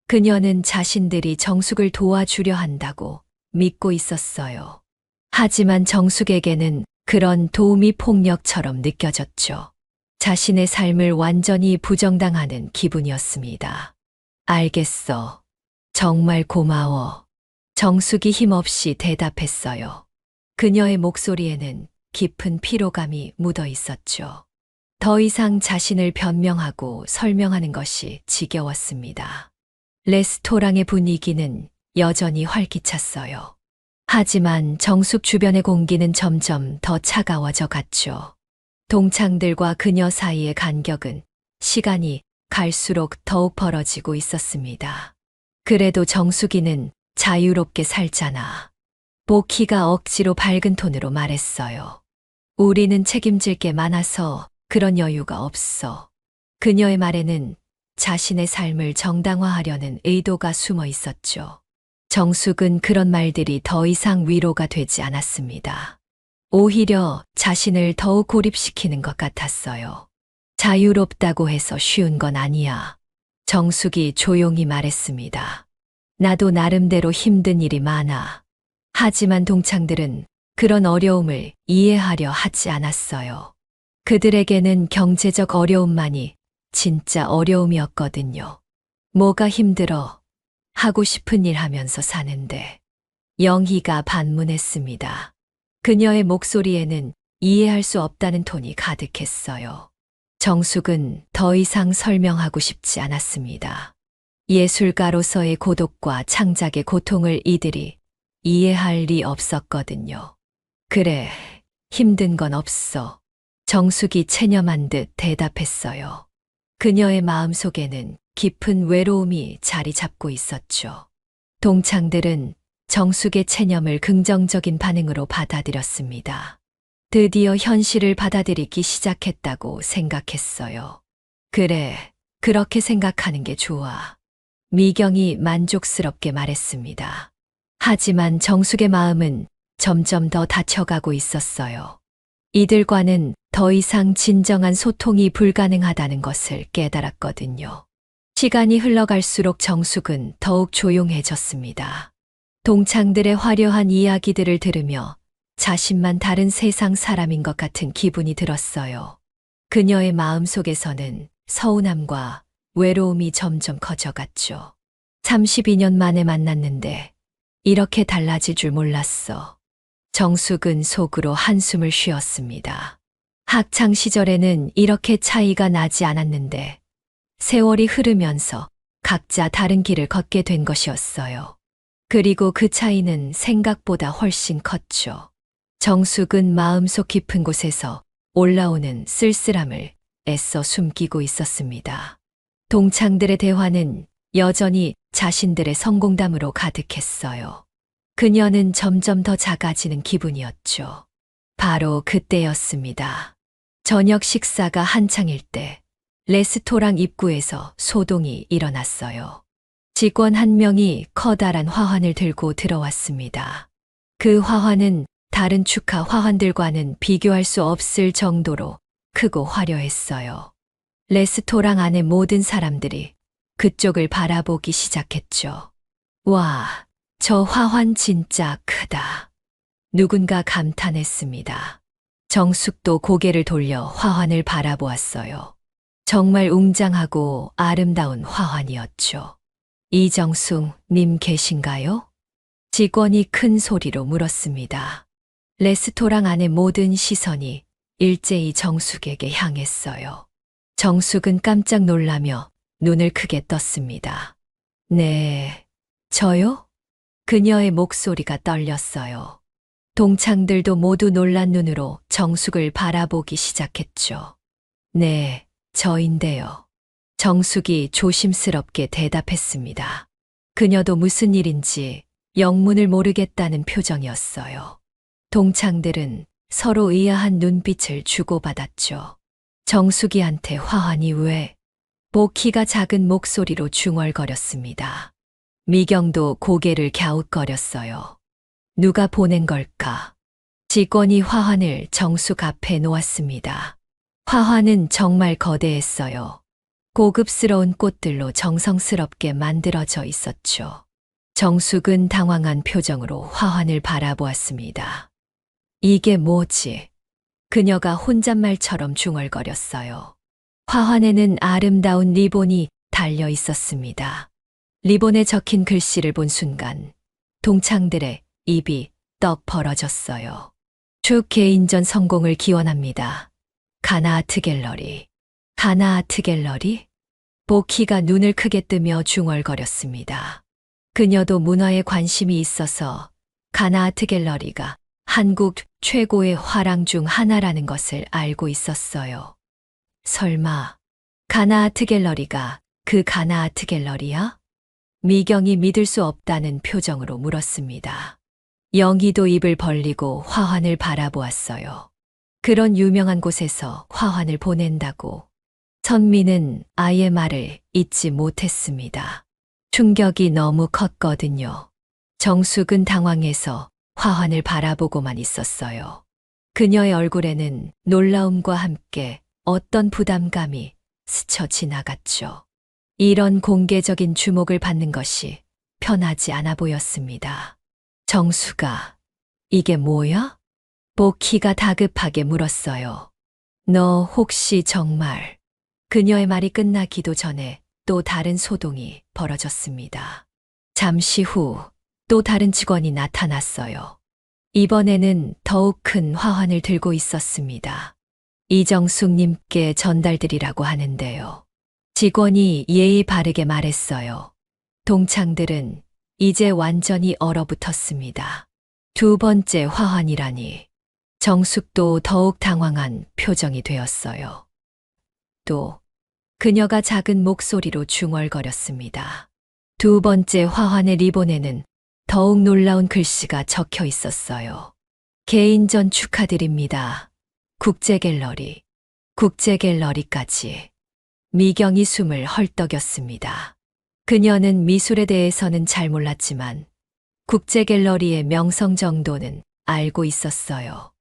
그녀는 자신들이 정숙을 도와주려 한다고 믿고 있었어요. 하지만 정숙에게는 그런 도움이 폭력처럼 느껴졌죠. 자신의 삶을 완전히 부정당하는 기분이었습니다. 알겠어. 정말 고마워. 정숙이 힘없이 대답했어요. 그녀의 목소리에는 깊은 피로감이 묻어 있었죠. 더 이상 자신을 변명하고 설명하는 것이 지겨웠습니다. 레스토랑의 분위기는 여전히 활기찼어요. 하지만 정숙 주변의 공기는 점점 더 차가워져 갔죠. 동창들과 그녀 사이의 간격은 시간이 갈수록 더욱 벌어지고 있었습니다. 그래도 정숙이는 자유롭게 살잖아. 보키가 억지로 밝은 톤으로 말했어요. 우리는 책임질 게 많아서 그런 여유가 없어. 그녀의 말에는 자신의 삶을 정당화하려는 의도가 숨어 있었죠. 정숙은 그런 말들이 더 이상 위로가 되지 않았습니다. 오히려 자신을 더욱 고립시키는 것 같았어요. 자유롭다고 해서 쉬운 건 아니야. 정숙이 조용히 말했습니다. 나도 나름대로 힘든 일이 많아. 하지만 동창들은 그런 어려움을 이해하려 하지 않았어요. 그들에게는 경제적 어려움만이 진짜 어려움이었거든요. 뭐가 힘들어? 하고 싶은 일 하면서 사는데. 영희가 반문했습니다. 그녀의 목소리에는 이해할 수 없다는 톤이 가득했어요. 정숙은 더 이상 설명하고 싶지 않았습니다. 예술가로서의 고독과 창작의 고통을 이들이 이해할 리 없었거든요. 그래, 힘든 건 없어. 정숙이 체념한 듯 대답했어요. 그녀의 마음속에는 깊은 외로움이 자리 잡고 있었죠. 동창들은 정숙의 체념을 긍정적인 반응으로 받아들였습니다. 드디어 현실을 받아들이기 시작했다고 생각했어요. 그래, 그렇게 생각하는 게 좋아. 미경이 만족스럽게 말했습니다. 하지만 정숙의 마음은 점점 더 닫혀가고 있었어요. 이들과는 더 이상 진정한 소통이 불가능하다는 것을 깨달았거든요. 시간이 흘러갈수록 정숙은 더욱 조용해졌습니다. 동창들의 화려한 이야기들을 들으며 자신만 다른 세상 사람인 것 같은 기분이 들었어요. 그녀의 마음속에서는 서운함과 외로움이 점점 커져갔죠. 32년 만에 만났는데 이렇게 달라질 줄 몰랐어. 정숙은 속으로 한숨을 쉬었습니다. 학창 시절에는 이렇게 차이가 나지 않았는데 세월이 흐르면서 각자 다른 길을 걷게 된 것이었어요. 그리고 그 차이는 생각보다 훨씬 컸죠. 정숙은 마음속 깊은 곳에서 올라오는 쓸쓸함을 애써 숨기고 있었습니다. 동창들의 대화는 여전히 자신들의 성공담으로 가득했어요. 그녀는 점점 더 작아지는 기분이었죠. 바로 그때였습니다. 저녁 식사가 한창일 때 레스토랑 입구에서 소동이 일어났어요. 직원 한 명이 커다란 화환을 들고 들어왔습니다. 그 화환은 다른 축하 화환들과는 비교할 수 없을 정도로 크고 화려했어요. 레스토랑 안의 모든 사람들이 그쪽을 바라보기 시작했죠. 와, 저 화환 진짜 크다. 누군가 감탄했습니다. 정숙도 고개를 돌려 화환을 바라보았어요. 정말 웅장하고 아름다운 화환이었죠. 이정숙 님 계신가요? 직원이 큰 소리로 물었습니다. 레스토랑 안의 모든 시선이 일제히 정숙에게 향했어요. 정숙은 깜짝 놀라며 눈을 크게 떴습니다. 네, 저요? 그녀의 목소리가 떨렸어요. 동창들도 모두 놀란 눈으로 정숙을 바라보기 시작했죠. 네, 저인데요. 정숙이 조심스럽게 대답했습니다. 그녀도 무슨 일인지 영문을 모르겠다는 표정이었어요. 동창들은 서로 의아한 눈빛을 주고받았죠. 정숙이한테 화환이 왜? 보키가 작은 목소리로 중얼거렸습니다. 미경도 고개를 갸웃거렸어요. 누가 보낸 걸까? 직원이 화환을 정숙 앞에 놓았습니다. 화환은 정말 거대했어요. 고급스러운 꽃들로 정성스럽게 만들어져 있었죠. 정숙은 당황한 표정으로 화환을 바라보았습니다. 이게 뭐지? 그녀가 혼잣말처럼 중얼거렸어요. 화환에는 아름다운 리본이 달려 있었습니다. 리본에 적힌 글씨를 본 순간 동창들의 입이 떡 벌어졌어요. 축 개인전 성공을 기원합니다. 가나 아트 갤러리. 가나 아트 갤러리? 보키가 눈을 크게 뜨며 중얼거렸습니다. 그녀도 문화에 관심이 있어서 가나 아트 갤러리가 한국 최고의 화랑 중 하나라는 것을 알고 있었어요. 설마 가나 아트 갤러리가 그 가나 아트 갤러리야? 미경이 믿을 수 없다는 표정으로 물었습니다. 영희도 입을 벌리고 화환을 바라보았어요. 그런 유명한 곳에서 화환을 보낸다고. 선미는 아이의 말을 잊지 못했습니다. 충격이 너무 컸거든요. 정숙은 당황해서 화환을 바라보고만 있었어요. 그녀의 얼굴에는 놀라움과 함께 어떤 부담감이 스쳐 지나갔죠. 이런 공개적인 주목을 받는 것이 편하지 않아 보였습니다. 정수가, 이게 뭐야? 보키가 다급하게 물었어요. 너 혹시 정말... 그녀의 말이 끝나기도 전에 또 다른 소동이 벌어졌습니다. 잠시 후 또 다른 직원이 나타났어요. 이번에는 더욱 큰 화환을 들고 있었습니다. 이정숙님께 전달드리라고 하는데요. 직원이 예의 바르게 말했어요. 동창들은 이제 완전히 얼어붙었습니다. 두 번째 화환이라니. 정숙도 더욱 당황한 표정이 되었어요. 또 그녀가 작은 목소리로 중얼거렸습니다. 두 번째 화환의 리본에는 더욱 놀라운 글씨가 적혀 있었어요. 개인전 축하드립니다. 국제갤러리, 국제갤러리까지. 미경이 숨을 헐떡였습니다. 그녀는 미술에 대해서는 잘 몰랐지만 국제갤러리의 명성 정도는 알고 있었어요.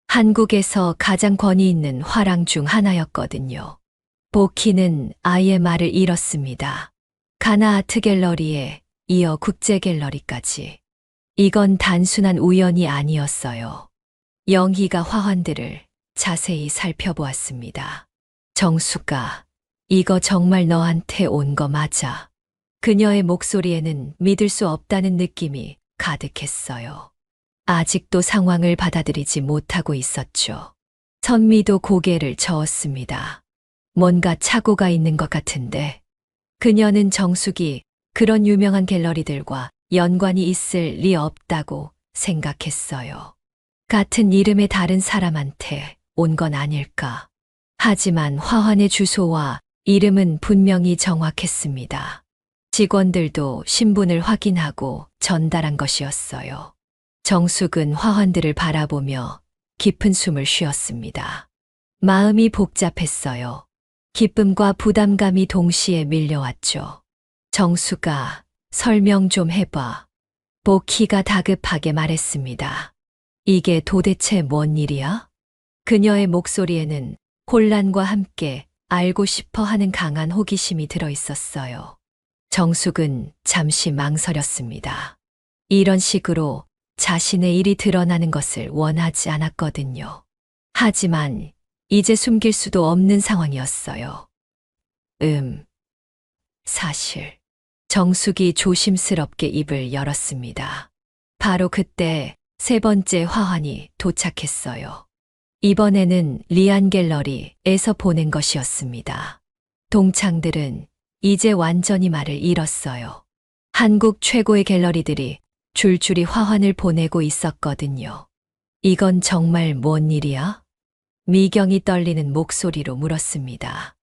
한국에서 가장 권위 있는 화랑 중 하나였거든요. 보키는 아이의 말을 잃었습니다. 가나 아트 갤러리에 이어 국제 갤러리까지. 이건 단순한 우연이 아니었어요. 영희가 화환들을 자세히 살펴보았습니다. 정수가, 이거 정말 너한테 온 거 맞아? 그녀의 목소리에는 믿을 수 없다는 느낌이 가득했어요. 아직도 상황을 받아들이지 못하고 있었죠. 선미도 고개를 저었습니다. 뭔가 착오가 있는 것 같은데. 그녀는 정숙이 그런 유명한 갤러리들과 연관이 있을 리 없다고 생각했어요. 같은 이름의 다른 사람한테 온 건 아닐까. 하지만 화환의 주소와 이름은 분명히 정확했습니다. 직원들도 신분을 확인하고 전달한 것이었어요. 정숙은 화환들을 바라보며 깊은 숨을 쉬었습니다. 마음이 복잡했어요. 기쁨과 부담감이 동시에 밀려왔죠. 정수가, 설명 좀 해봐. 보키가 다급하게 말했습니다. 이게 도대체 뭔 일이야? 그녀의 목소리에는 혼란과 함께 알고 싶어 하는 강한 호기심이 들어 있었어요. 정숙은 잠시 망설였습니다. 이런 식으로 자신의 일이 드러나는 것을 원하지 않았거든요. 하지만 이제 숨길 수도 없는 상황이었어요. 사실. 정숙이 조심스럽게 입을 열었습니다. 바로 그때 세 번째 화환이 도착했어요. 이번에는 리안 갤러리에서 보낸 것이었습니다. 동창들은 이제 완전히 말을 잃었어요. 한국 최고의 갤러리들이 줄줄이 화환을 보내고 있었거든요. 이건 정말 뭔 일이야? 미경이 떨리는 목소리로 물었습니다.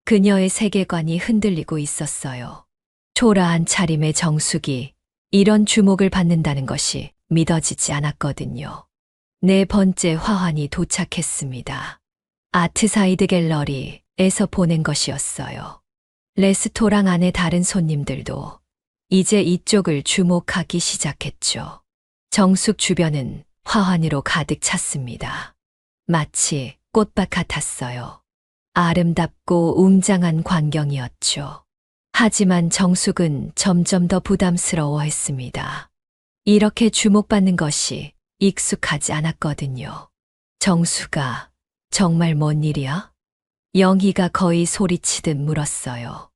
그녀의 세계관이 흔들리고 있었어요. 초라한 차림의 정숙이 이런 주목을 받는다는 것이 믿어지지 않았거든요. 네 번째 화환이 도착했습니다. 아트사이드 갤러리에서 보낸 것이었어요. 레스토랑 안의 다른 손님들도 이제 이쪽을 주목하기 시작했죠. 정숙 주변은 화환으로 가득 찼습니다. 마치 꽃밭 같았어요. 아름답고 웅장한 광경이었죠. 하지만 정숙은 점점 더 부담스러워했습니다. 이렇게 주목받는 것이 익숙하지 않았거든요. 정숙아, 정말 뭔 일이야? 영희가 거의 소리치듯 물었어요.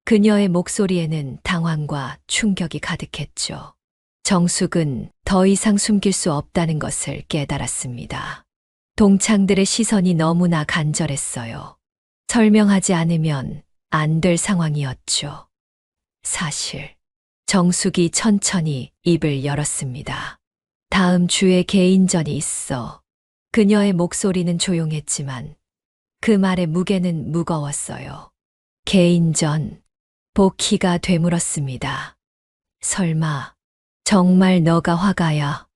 그녀의 목소리에는 당황과 충격이 가득했죠. 정숙은 더 이상 숨길 수 없다는 것을 깨달았습니다. 동창들의 시선이 너무나 간절했어요. 설명하지 않으면 안 될 상황이었죠. 사실, 정숙이 천천히 입을 열었습니다. 다음 주에 개인전이 있어. 그녀의 목소리는 조용했지만 그 말의 무게는 무거웠어요. 개인전, 복희가 되물었습니다. 설마, 정말 너가 화가야?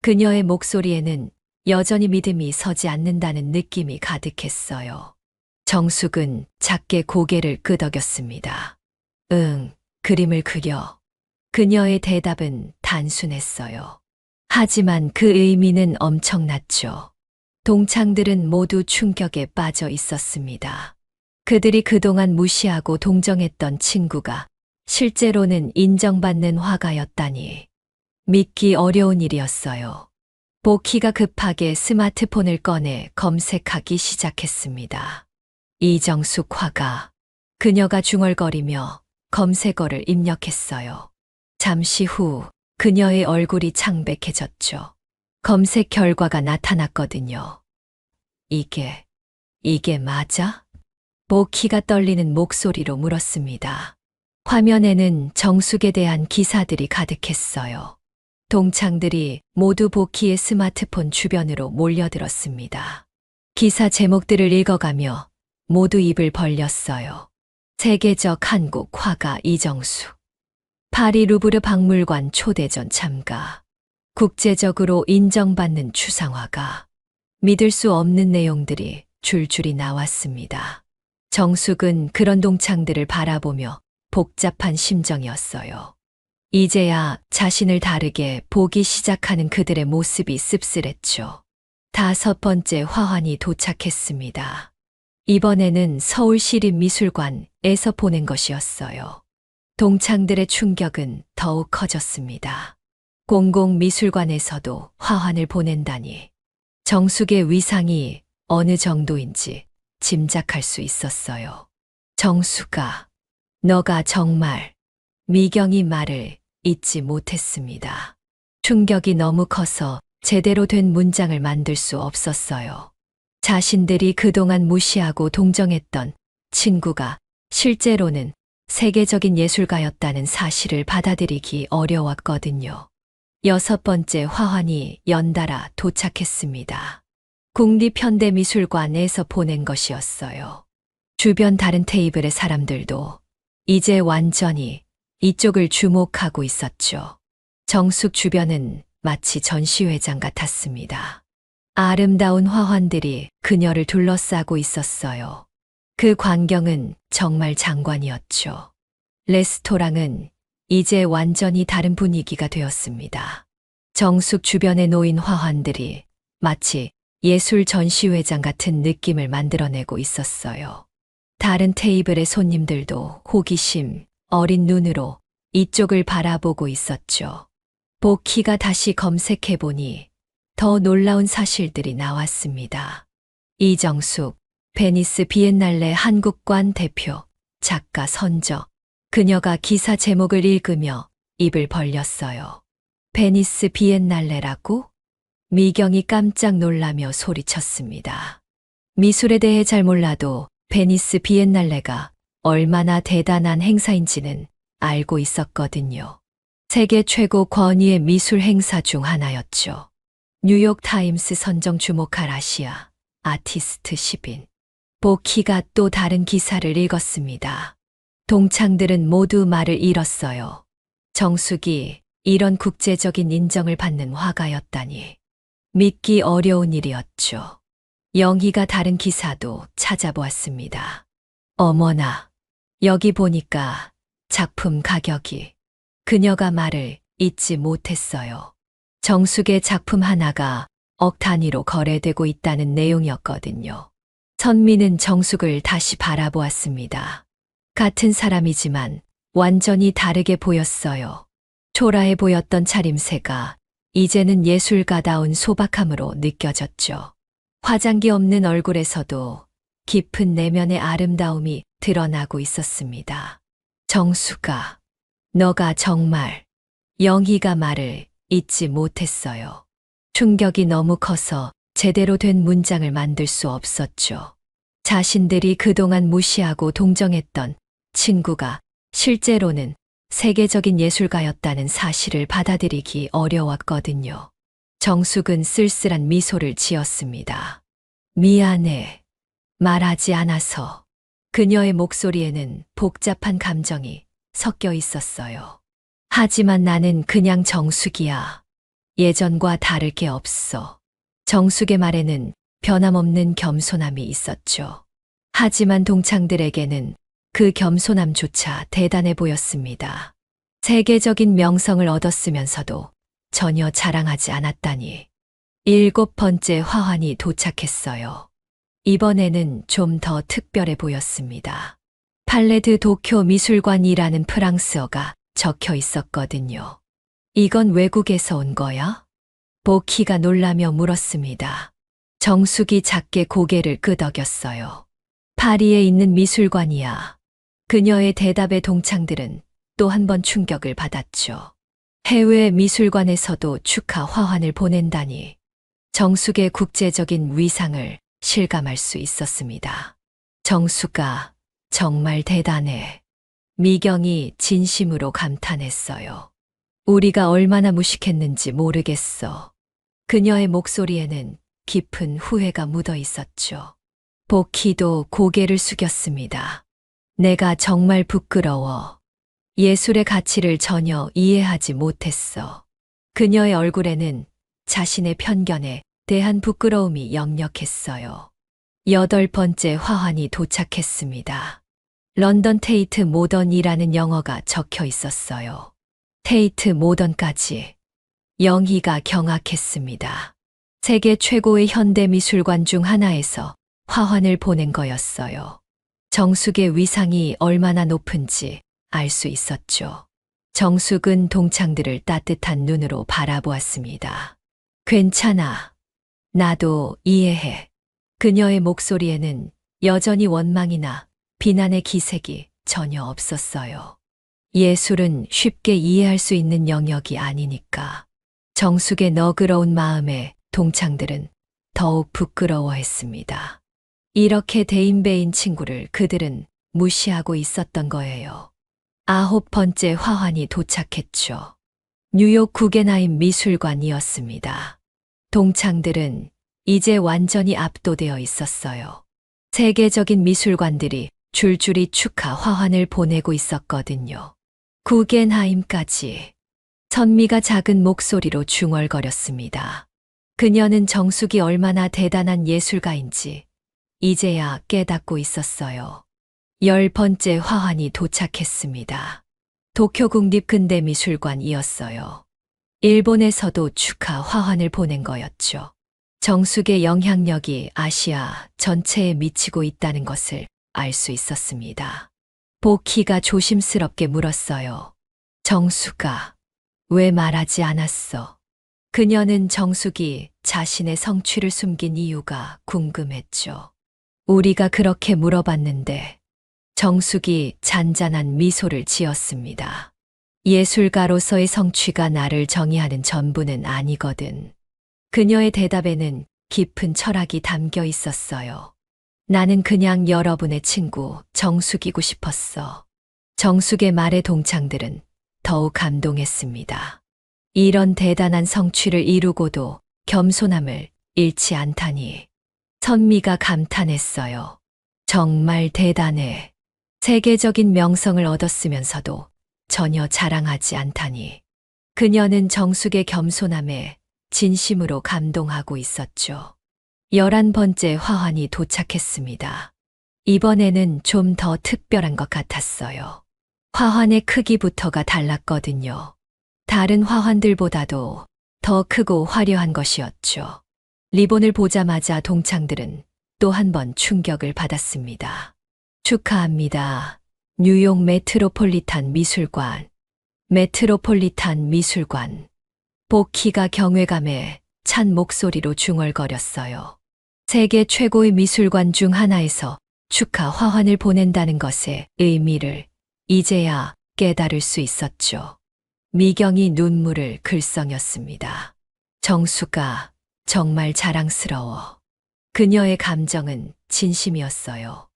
그녀의 목소리에는 여전히 믿음이 서지 않는다는 느낌이 가득했어요. 정숙은 작게 고개를 끄덕였습니다. 응, 그림을 그려. 그녀의 대답은 단순했어요. 하지만 그 의미는 엄청났죠. 동창들은 모두 충격에 빠져 있었습니다. 그들이 그동안 무시하고 동정했던 친구가 실제로는 인정받는 화가였다니. 믿기 어려운 일이었어요. 복희가 급하게 스마트폰을 꺼내 검색하기 시작했습니다. 이정숙 화가. 그녀가 중얼거리며 검색어를 입력했어요. 잠시 후 그녀의 얼굴이 창백해졌죠. 검색 결과가 나타났거든요. 이게 맞아? 복희가 떨리는 목소리로 물었습니다. 화면에는 정숙에 대한 기사들이 가득했어요. 동창들이 모두 복희의 스마트폰 주변으로 몰려들었습니다. 기사 제목들을 읽어가며 모두 입을 벌렸어요. 세계적 한국 화가 이정숙. 파리 루브르 박물관 초대전 참가. 국제적으로 인정받는 추상화가. 믿을 수 없는 내용들이 줄줄이 나왔습니다. 정숙은 그런 동창들을 바라보며 복잡한 심정이었어요. 이제야 자신을 다르게 보기 시작하는 그들의 모습이 씁쓸했죠. 다섯 번째 화환이 도착했습니다. 이번에는 서울시립미술관에서 보낸 것이었어요. 동창들의 충격은 더욱 커졌습니다. 공공미술관에서도 화환을 보낸다니. 정숙의 위상이 어느 정도인지 짐작할 수 있었어요. 정숙아, 너가 정말. 미경이 말을 잇지 못했습니다. 충격이 너무 커서 제대로 된 문장을 만들 수 없었어요. 자신들이 그동안 무시하고 동정했던 친구가 실제로는 세계적인 예술가였다는 사실을 받아들이기 어려웠거든요. 여섯 번째 화환이 연달아 도착했습니다. 국립현대미술관에서 보낸 것이었어요. 주변 다른 테이블의 사람들도 이제 완전히 이쪽을 주목하고 있었죠. 정숙 주변은 마치 전시회장 같았습니다. 아름다운 화환들이 그녀를 둘러싸고 있었어요. 그 광경은 정말 장관이었죠. 레스토랑은 이제 완전히 다른 분위기가 되었습니다. 정숙 주변에 놓인 화환들이 마치 예술 전시회장 같은 느낌을 만들어내고 있었어요. 다른 테이블의 손님들도 호기심, 어린 눈으로 이쪽을 바라보고 있었죠. 복희가 다시 검색해보니 더 놀라운 사실들이 나왔습니다. 이정숙, 베니스 비엔날레 한국관 대표, 작가 선저. 그녀가 기사 제목을 읽으며 입을 벌렸어요. 베니스 비엔날레라고? 미경이 깜짝 놀라며 소리쳤습니다. 미술에 대해 잘 몰라도 베니스 비엔날레가 얼마나 대단한 행사인지는 알고 있었거든요. 세계 최고 권위의 미술 행사 중 하나였죠. 뉴욕 타임스 선정 주목할 아시아 아티스트 10인. 보키가 또 다른 기사를 읽었습니다. 동창들은 모두 말을 잃었어요. 정숙이 이런 국제적인 인정을 받는 화가였다니. 믿기 어려운 일이었죠. 영희가 다른 기사도 찾아보았습니다. 어머나, 여기 보니까 작품 가격이. 그녀가 말을 잊지 못했어요. 정숙의 작품 하나가 억 단위로 거래되고 있다는 내용이었거든요. 선미는 정숙을 다시 바라보았습니다. 같은 사람이지만 완전히 다르게 보였어요. 초라해 보였던 차림새가 이제는 예술가다운 소박함으로 느껴졌죠. 화장기 없는 얼굴에서도 깊은 내면의 아름다움이 드러나고 있었습니다. 정숙아, 너가 정말. 영희가 말을 잊지 못했어요. 충격이 너무 커서 제대로 된 문장을 만들 수 없었죠. 자신들이 그동안 무시하고 동정했던 친구가 실제로는 세계적인 예술가였다는 사실을 받아들이기 어려웠거든요. 정숙은 쓸쓸한 미소를 지었습니다. 미안해. 말하지 않아서. 그녀의 목소리에는 복잡한 감정이 섞여 있었어요. 하지만 나는 그냥 정숙이야. 예전과 다를 게 없어. 정숙의 말에는 변함없는 겸손함이 있었죠. 하지만 동창들에게는 그 겸손함조차 대단해 보였습니다. 세계적인 명성을 얻었으면서도 전혀 자랑하지 않았다니. 7번째 화환이 도착했어요. 이번에는 좀 더 특별해 보였습니다. 팔레드 도쿄 미술관이라는 프랑스어가 적혀 있었거든요. 이건 외국에서 온 거야? 보키가 놀라며 물었습니다. 정숙이 작게 고개를 끄덕였어요. 파리에 있는 미술관이야. 그녀의 대답에 동창들은 또 한 번 충격을 받았죠. 해외 미술관에서도 축하 화환을 보낸다니. 정숙의 국제적인 위상을 실감할 수 있었습니다. 정숙아, 정말 대단해. 미경이 진심으로 감탄했어요. 우리가 얼마나 무식했는지 모르겠어. 그녀의 목소리에는 깊은 후회가 묻어 있었죠. 보키도 고개를 숙였습니다. 내가 정말 부끄러워. 예술의 가치를 전혀 이해하지 못했어. 그녀의 얼굴에는 자신의 편견에 대한 부끄러움이 역력했어요. 8번째 화환이 도착했습니다. 런던 테이트 모던이라는 영어가 적혀 있었어요. 테이트 모던까지. 영희가 경악했습니다. 세계 최고의 현대미술관 중 하나에서 화환을 보낸 거였어요. 정숙의 위상이 얼마나 높은지 알 수 있었죠. 정숙은 동창들을 따뜻한 눈으로 바라보았습니다. 괜찮아. 나도 이해해. 그녀의 목소리에는 여전히 원망이나 비난의 기색이 전혀 없었어요. 예술은 쉽게 이해할 수 있는 영역이 아니니까. 정숙의 너그러운 마음에 동창들은 더욱 부끄러워했습니다. 이렇게 대인배인 친구를 그들은 무시하고 있었던 거예요. 9번째 화환이 도착했죠. 뉴욕 구겐하임 미술관이었습니다. 동창들은 이제 완전히 압도되어 있었어요. 세계적인 미술관들이 줄줄이 축하 화환을 보내고 있었거든요. 구겐하임까지. 선미가 작은 목소리로 중얼거렸습니다. 그녀는 정숙이 얼마나 대단한 예술가인지 이제야 깨닫고 있었어요. 10번째 화환이 도착했습니다. 도쿄 국립근대미술관이었어요. 일본에서도 축하 화환을 보낸 거였죠. 정숙의 영향력이 아시아 전체에 미치고 있다는 것을 알 수 있었습니다. 보키가 조심스럽게 물었어요. 정숙아, 왜 말하지 않았어? 그녀는 정숙이 자신의 성취를 숨긴 이유가 궁금했죠. 우리가 그렇게 물어봤는데 정숙이 잔잔한 미소를 지었습니다. 예술가로서의 성취가 나를 정의하는 전부는 아니거든. 그녀의 대답에는 깊은 철학이 담겨 있었어요. 나는 그냥 여러분의 친구 정숙이고 싶었어. 정숙의 말에 동창들은 더욱 감동했습니다. 이런 대단한 성취를 이루고도 겸손함을 잃지 않다니. 선미가 감탄했어요. 정말 대단해. 세계적인 명성을 얻었으면서도 전혀 자랑하지 않다니. 그녀는 정숙의 겸손함에 진심으로 감동하고 있었죠. 11번째 화환이 도착했습니다. 이번에는 좀 더 특별한 것 같았어요. 화환의 크기부터가 달랐거든요. 다른 화환들보다도 더 크고 화려한 것이었죠. 리본을 보자마자 동창들은 또 한 번 충격을 받았습니다. 축하합니다. 뉴욕 메트로폴리탄 미술관. 메트로폴리탄 미술관. 보키가 경외감에 찬 목소리로 중얼거렸어요. 세계 최고의 미술관 중 하나에서 축하 화환을 보낸다는 것의 의미를 이제야 깨달을 수 있었죠. 미경이 눈물을 글썽였습니다. 정수가 정말 자랑스러워. 그녀의 감정은 진심이었어요.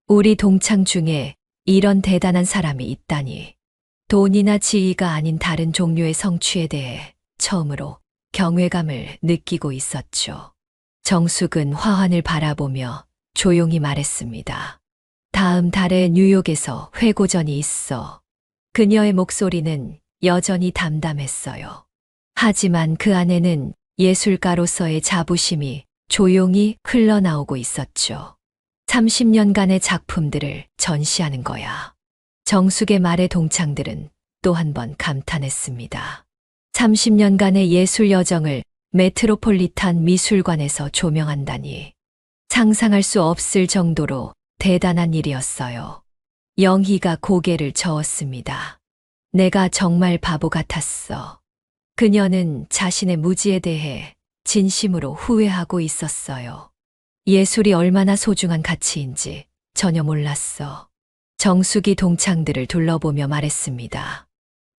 우리 동창 중에 이런 대단한 사람이 있다니. 돈이나 지위가 아닌 다른 종류의 성취에 대해 처음으로 경외감을 느끼고 있었죠. 정숙은 화환을 바라보며 조용히 말했습니다. 다음 달에 뉴욕에서 회고전이 있어. 그녀의 목소리는 여전히 담담했어요. 하지만 그 안에는 예술가로서의 자부심이 조용히 흘러나오고 있었죠. 30년간의 작품들을 전시하는 거야. 정숙의 말에 동창들은 또 한 번 감탄했습니다. 30년간의 예술 여정을 메트로폴리탄 미술관에서 조명한다니. 상상할 수 없을 정도로 대단한 일이었어요. 영희가 고개를 저었습니다. 내가 정말 바보 같았어. 그녀는 자신의 무지에 대해 진심으로 후회하고 있었어요. 예술이 얼마나 소중한 가치인지 전혀 몰랐어. 정숙이 동창들을 둘러보며 말했습니다.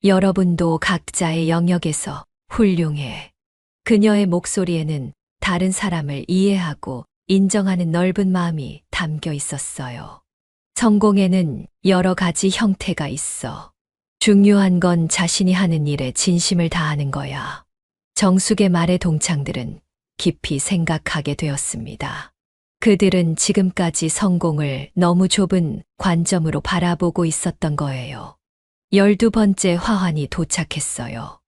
여러분도 각자의 영역에서 훌륭해. 그녀의 목소리에는 다른 사람을 이해하고 인정하는 넓은 마음이 담겨 있었어요. 성공에는 여러 가지 형태가 있어. 중요한 건 자신이 하는 일에 진심을 다하는 거야. 정숙의 말에 동창들은 깊이 생각하게 되었습니다. 그들은 지금까지 성공을 너무 좁은 관점으로 바라보고 있었던 거예요. 12번째 화환이 도착했어요.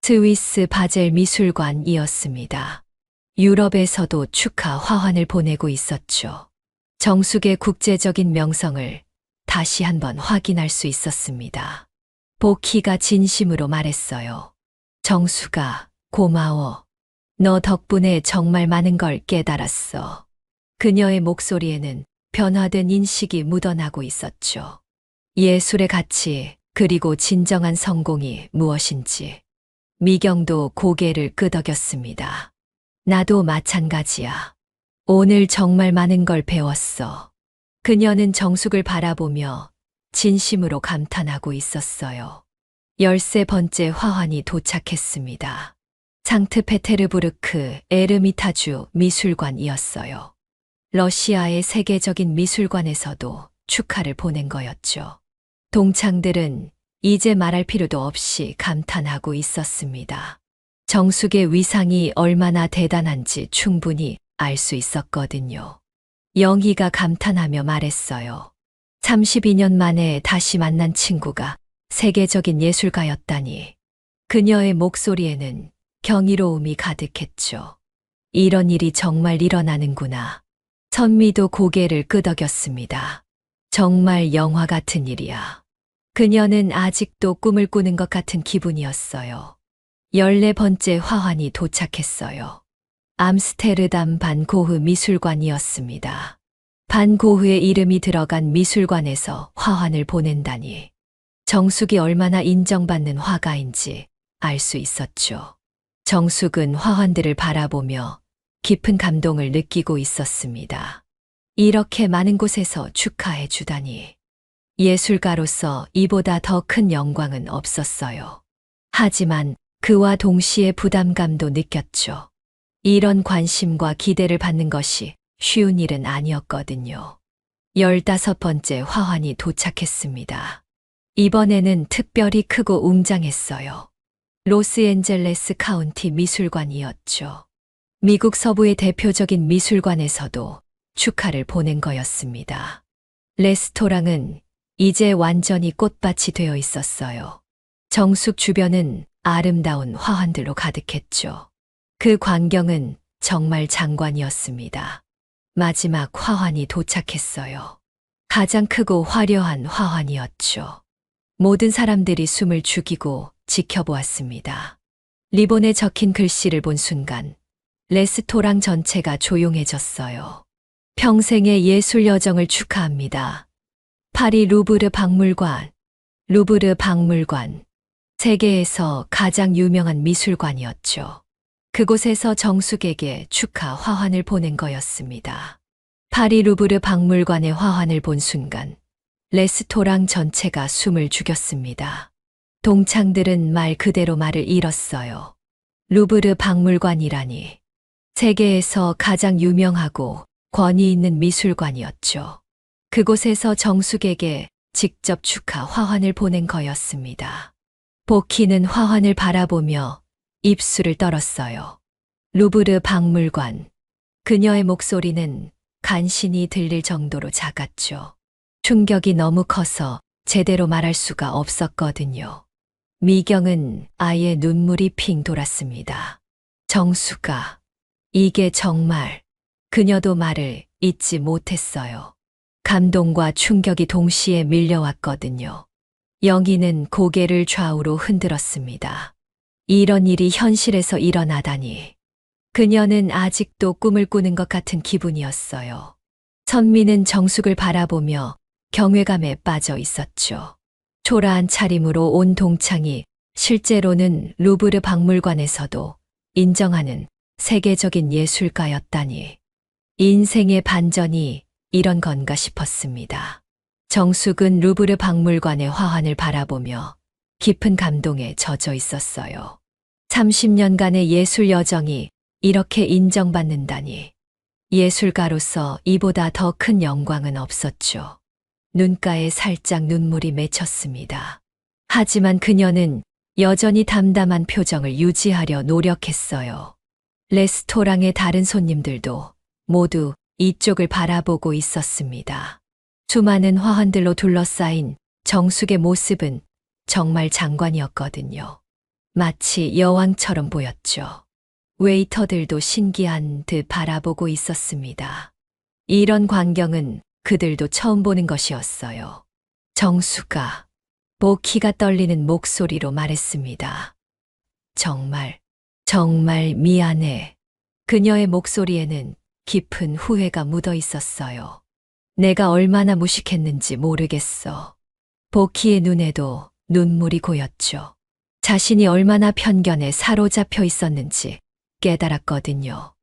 스위스 바젤 미술관이었습니다. 유럽에서도 축하 화환을 보내고 있었죠. 정숙의 국제적인 명성을 다시 한번 확인할 수 있었습니다. 보키가 진심으로 말했어요. 정숙아, 고마워. 너 덕분에 정말 많은 걸 깨달았어. 그녀의 목소리에는 변화된 인식이 묻어나고 있었죠. 예술의 가치, 그리고 진정한 성공이 무엇인지. 미경도 고개를 끄덕였습니다. 나도 마찬가지야. 오늘 정말 많은 걸 배웠어. 그녀는 정숙을 바라보며 진심으로 감탄하고 있었어요. 13번째 화환이 도착했습니다. 상트페테르부르크 에르미타주 미술관이었어요. 러시아의 세계적인 미술관에서도 축하를 보낸 거였죠. 동창들은 이제 말할 필요도 없이 감탄하고 있었습니다. 정숙의 위상이 얼마나 대단한지 충분히 알 수 있었거든요. 영희가 감탄하며 말했어요. 32년 만에 다시 만난 친구가 세계적인 예술가였다니. 그녀의 목소리에는 경이로움이 가득했죠. 이런 일이 정말 일어나는구나. 선미도 고개를 끄덕였습니다. 정말 영화 같은 일이야. 그녀는 아직도 꿈을 꾸는 것 같은 기분이었어요. 14번째 화환이 도착했어요. 암스테르담 반 고흐 미술관이었습니다. 반 고흐의 이름이 들어간 미술관에서 화환을 보낸다니. 정숙이 얼마나 인정받는 화가인지 알 수 있었죠. 정숙은 화환들을 바라보며 깊은 감동을 느끼고 있었습니다. 이렇게 많은 곳에서 축하해 주다니. 예술가로서 이보다 더 큰 영광은 없었어요. 하지만 그와 동시에 부담감도 느꼈죠. 이런 관심과 기대를 받는 것이 쉬운 일은 아니었거든요. 15번째 화환이 도착했습니다. 이번에는 특별히 크고 웅장했어요. 로스앤젤레스 카운티 미술관이었죠. 미국 서부의 대표적인 미술관에서도 축하를 보낸 거였습니다. 레스토랑은 이제 완전히 꽃밭이 되어 있었어요. 정숙 주변은 아름다운 화환들로 가득했죠. 그 광경은 정말 장관이었습니다. 마지막 화환이 도착했어요. 가장 크고 화려한 화환이었죠. 모든 사람들이 숨을 죽이고 지켜보았습니다. 리본에 적힌 글씨를 본 순간 레스토랑 전체가 조용해졌어요. 평생의 예술 여정을 축하합니다. 파리 루브르 박물관, 루브르 박물관. 세계에서 가장 유명한 미술관이었죠. 그곳에서 정숙에게 축하 화환을 보낸 거였습니다. 파리 루브르 박물관의 화환을 본 순간 레스토랑 전체가 숨을 죽였습니다. 동창들은 말 그대로 말을 잃었어요. 루브르 박물관이라니. 세계에서 가장 유명하고 권위 있는 미술관이었죠. 그곳에서 정숙에게 직접 축하 화환을 보낸 거였습니다. 보키는 화환을 바라보며 입술을 떨었어요. 루브르 박물관. 그녀의 목소리는 간신히 들릴 정도로 작았죠. 충격이 너무 커서 제대로 말할 수가 없었거든요. 미경은 아예 눈물이 핑 돌았습니다. 정수가, 이게 정말, 그녀도 말을 잇지 못했어요. 감동과 충격이 동시에 밀려왔거든요. 영희는 고개를 좌우로 흔들었습니다. 이런 일이 현실에서 일어나다니. 그녀는 아직도 꿈을 꾸는 것 같은 기분이었어요. 선미는 정숙을 바라보며 경외감에 빠져 있었죠. 초라한 차림으로 온 동창이 실제로는 루브르 박물관에서도 인정하는 세계적인 예술가였다니. 인생의 반전이 이런 건가 싶었습니다. 정숙은 루브르 박물관의 화환을 바라보며 깊은 감동에 젖어 있었어요. 30년간의 예술 여정이 이렇게 인정받는다니. 예술가로서 이보다 더 큰 영광은 없었죠. 눈가에 살짝 눈물이 맺혔습니다. 하지만 그녀는 여전히 담담한 표정을 유지하려 노력했어요. 레스토랑의 다른 손님들도 모두 이쪽을 바라보고 있었습니다. 수많은 화환들로 둘러싸인 정숙의 모습은 정말 장관이었거든요. 마치 여왕처럼 보였죠. 웨이터들도 신기한 듯 바라보고 있었습니다. 이런 광경은 그들도 처음 보는 것이었어요. 정수가 보키가 떨리는 목소리로 말했습니다. 정말 미안해. 그녀의 목소리에는 깊은 후회가 묻어 있었어요. 내가 얼마나 무식했는지 모르겠어. 보키의 눈에도 눈물이 고였죠. 자신이 얼마나 편견에 사로잡혀 있었는지 깨달았거든요.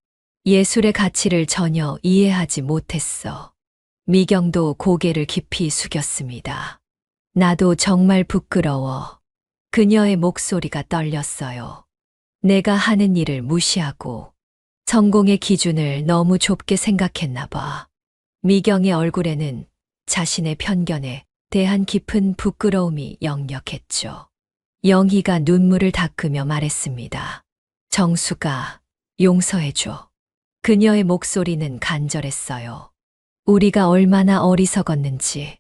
예술의 가치를 전혀 이해하지 못했어. 미경도 고개를 깊이 숙였습니다. 나도 정말 부끄러워. 그녀의 목소리가 떨렸어요. 내가 하는 일을 무시하고 성공의 기준을 너무 좁게 생각했나 봐. 미경의 얼굴에는 자신의 편견에 대한 깊은 부끄러움이 역력했죠. 영희가 눈물을 닦으며 말했습니다. 정수가 용서해줘. 그녀의 목소리는 간절했어요. 우리가 얼마나 어리석었는지.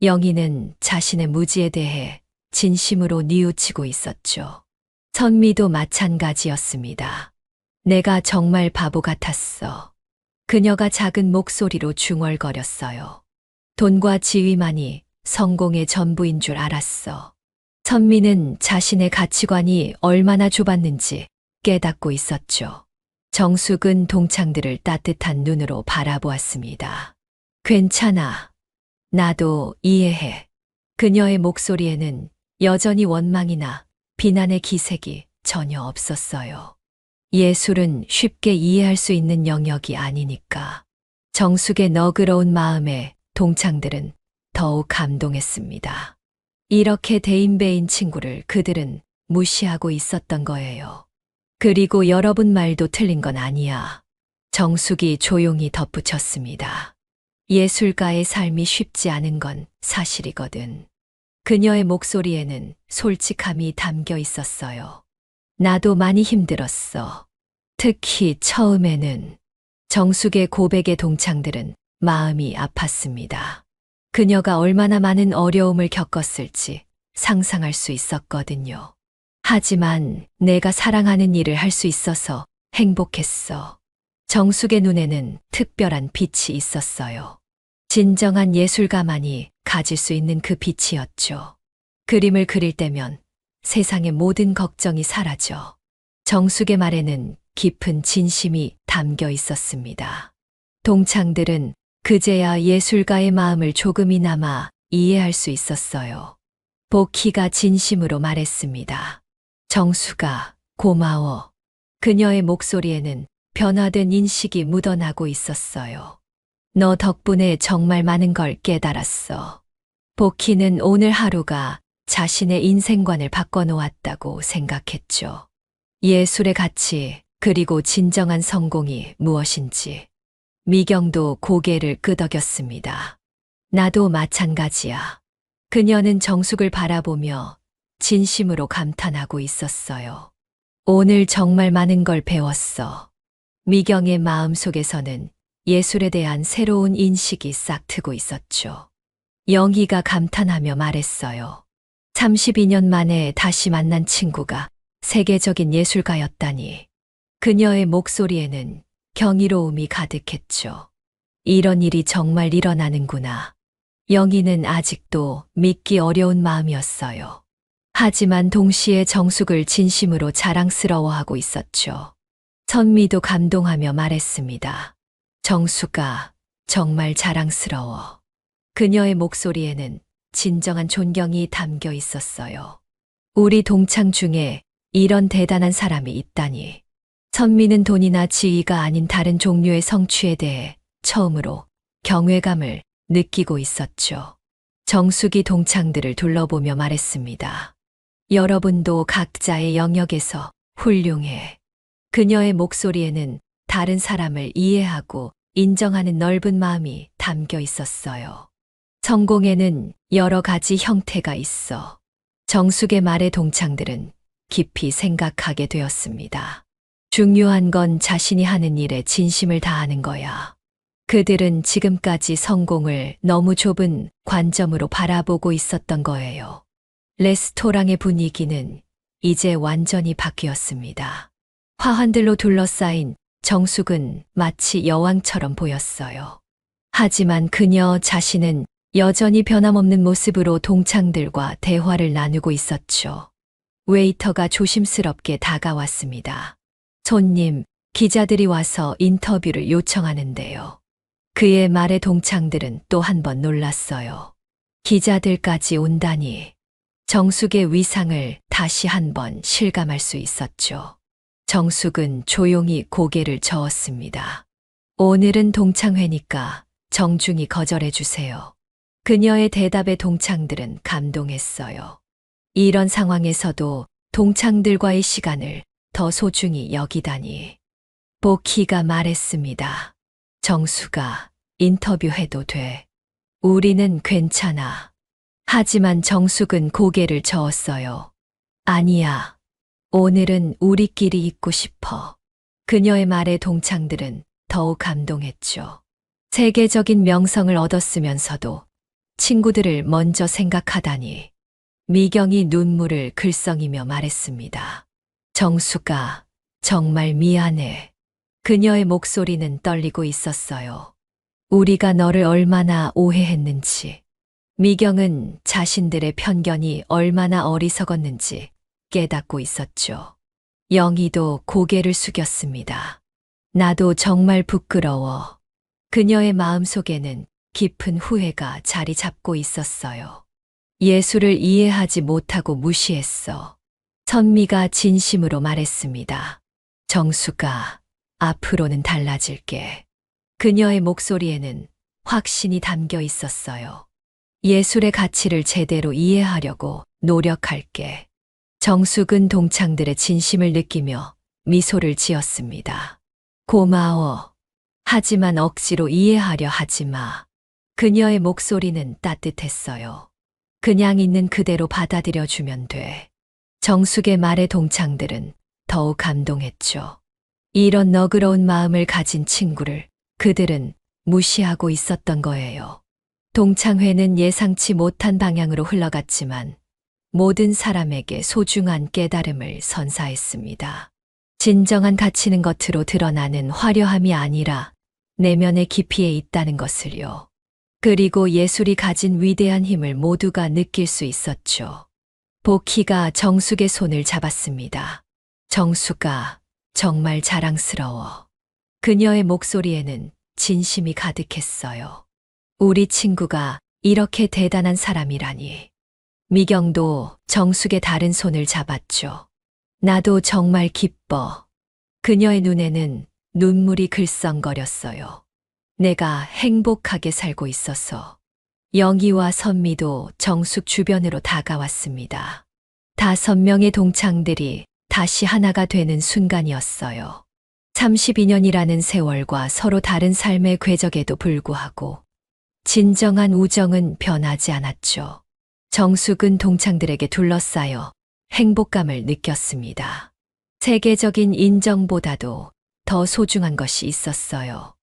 영희는 자신의 무지에 대해 진심으로 뉘우치고 있었죠. 선미도 마찬가지였습니다. 내가 정말 바보 같았어. 그녀가 작은 목소리로 중얼거렸어요. 돈과 지위만이 성공의 전부인 줄 알았어. 선미는 자신의 가치관이 얼마나 좁았는지 깨닫고 있었죠. 정숙은 동창들을 따뜻한 눈으로 바라보았습니다. 괜찮아. 나도 이해해. 그녀의 목소리에는 여전히 원망이나 비난의 기색이 전혀 없었어요. 예술은 쉽게 이해할 수 있는 영역이 아니니까. 정숙의 너그러운 마음에 동창들은 더욱 감동했습니다. 이렇게 대인배인 친구를 그들은 무시하고 있었던 거예요. 그리고 여러분 말도 틀린 건 아니야. 정숙이 조용히 덧붙였습니다. 예술가의 삶이 쉽지 않은 건 사실이거든. 그녀의 목소리에는 솔직함이 담겨 있었어요. 나도 많이 힘들었어. 특히 처음에는. 정숙의 고백의 동창들은 마음이 아팠습니다. 그녀가 얼마나 많은 어려움을 겪었을지 상상할 수 있었거든요. 하지만 내가 사랑하는 일을 할 수 있어서 행복했어. 정숙의 눈에는 특별한 빛이 있었어요. 진정한 예술가만이 가질 수 있는 그 빛이었죠. 그림을 그릴 때면 세상의 모든 걱정이 사라져. 정숙의 말에는 깊은 진심이 담겨 있었습니다. 동창들은 그제야 예술가의 마음을 조금이나마 이해할 수 있었어요. 보키가 진심으로 말했습니다. 정숙아, 고마워. 그녀의 목소리에는 변화된 인식이 묻어나고 있었어요. 너 덕분에 정말 많은 걸 깨달았어. 보키는 오늘 하루가 자신의 인생관을 바꿔놓았다고 생각했죠. 예술의 가치, 그리고 진정한 성공이 무엇인지. 미경도 고개를 끄덕였습니다. 나도 마찬가지야. 그녀는 정숙을 바라보며 진심으로 감탄하고 있었어요. 오늘 정말 많은 걸 배웠어. 미경의 마음속에서는 예술에 대한 새로운 인식이 싹트고 있었죠. 영희가 감탄하며 말했어요. 32년 만에 다시 만난 친구가 세계적인 예술가였다니. 그녀의 목소리에는 경이로움이 가득했죠. 이런 일이 정말 일어나는구나. 영희는 아직도 믿기 어려운 마음이었어요. 하지만 동시에 정숙을 진심으로 자랑스러워하고 있었죠. 선미도 감동하며 말했습니다. 정숙아, 정말 자랑스러워. 그녀의 목소리에는 진정한 존경이 담겨 있었어요. 우리 동창 중에 이런 대단한 사람이 있다니. 선미는 돈이나 지위가 아닌 다른 종류의 성취에 대해 처음으로 경외감을 느끼고 있었죠. 정숙이 동창들을 둘러보며 말했습니다. 여러분도 각자의 영역에서 훌륭해. 그녀의 목소리에는 다른 사람을 이해하고 인정하는 넓은 마음이 담겨 있었어요. 성공에는 여러 가지 형태가 있어. 정숙의 말에 동창들은 깊이 생각하게 되었습니다. 중요한 건 자신이 하는 일에 진심을 다하는 거야. 그들은 지금까지 성공을 너무 좁은 관점으로 바라보고 있었던 거예요. 레스토랑의 분위기는 이제 완전히 바뀌었습니다. 화환들로 둘러싸인 정숙은 마치 여왕처럼 보였어요. 하지만 그녀 자신은 여전히 변함없는 모습으로 동창들과 대화를 나누고 있었죠. 웨이터가 조심스럽게 다가왔습니다. 손님, 기자들이 와서 인터뷰를 요청하는데요. 그의 말에 동창들은 또 한 번 놀랐어요. 기자들까지 온다니. 정숙의 위상을 다시 한 번 실감할 수 있었죠. 정숙은 조용히 고개를 저었습니다. 오늘은 동창회니까 정중히 거절해 주세요. 그녀의 대답에 동창들은 감동했어요. 이런 상황에서도 동창들과의 시간을 더 소중히 여기다니. 보키가 말했습니다. 정숙아, 인터뷰해도 돼. 우리는 괜찮아. 하지만 정숙은 고개를 저었어요. 아니야. 오늘은 우리끼리 있고 싶어. 그녀의 말에 동창들은 더욱 감동했죠. 세계적인 명성을 얻었으면서도 친구들을 먼저 생각하다니. 미경이 눈물을 글썽이며 말했습니다. 정숙아, 정말 미안해. 그녀의 목소리는 떨리고 있었어요. 우리가 너를 얼마나 오해했는지. 미경은 자신들의 편견이 얼마나 어리석었는지 깨닫고 있었죠. 영희도 고개를 숙였습니다. 나도 정말 부끄러워. 그녀의 마음속에는 깊은 후회가 자리 잡고 있었어요. 예술을 이해하지 못하고 무시했어. 선미가 진심으로 말했습니다. 정숙아, 앞으로는 달라질게. 그녀의 목소리에는 확신이 담겨 있었어요. 예술의 가치를 제대로 이해하려고 노력할게. 정숙은 동창들의 진심을 느끼며 미소를 지었습니다. 고마워. 하지만 억지로 이해하려 하지 마. 그녀의 목소리는 따뜻했어요. 그냥 있는 그대로 받아들여 주면 돼. 정숙의 말에 동창들은 더욱 감동했죠. 이런 너그러운 마음을 가진 친구를 그들은 무시하고 있었던 거예요. 동창회는 예상치 못한 방향으로 흘러갔지만 모든 사람에게 소중한 깨달음을 선사했습니다. 진정한 가치는 겉으로 드러나는 화려함이 아니라 내면의 깊이에 있다는 것을요. 그리고 예술이 가진 위대한 힘을 모두가 느낄 수 있었죠. 복희가 정숙의 손을 잡았습니다. 정숙아, 정말 자랑스러워. 그녀의 목소리에는 진심이 가득했어요. 우리 친구가 이렇게 대단한 사람이라니. 미경도 정숙의 다른 손을 잡았죠. 나도 정말 기뻐. 그녀의 눈에는 눈물이 글썽거렸어요. 내가 행복하게 살고 있어서. 영희와 선미도 정숙 주변으로 다가왔습니다. 5명의 동창들이 다시 하나가 되는 순간이었어요. 32년이라는 세월과 서로 다른 삶의 궤적에도 불구하고 진정한 우정은 변하지 않았죠. 정숙은 동창들에게 둘러싸여 행복감을 느꼈습니다. 세계적인 인정보다도 더 소중한 것이 있었어요.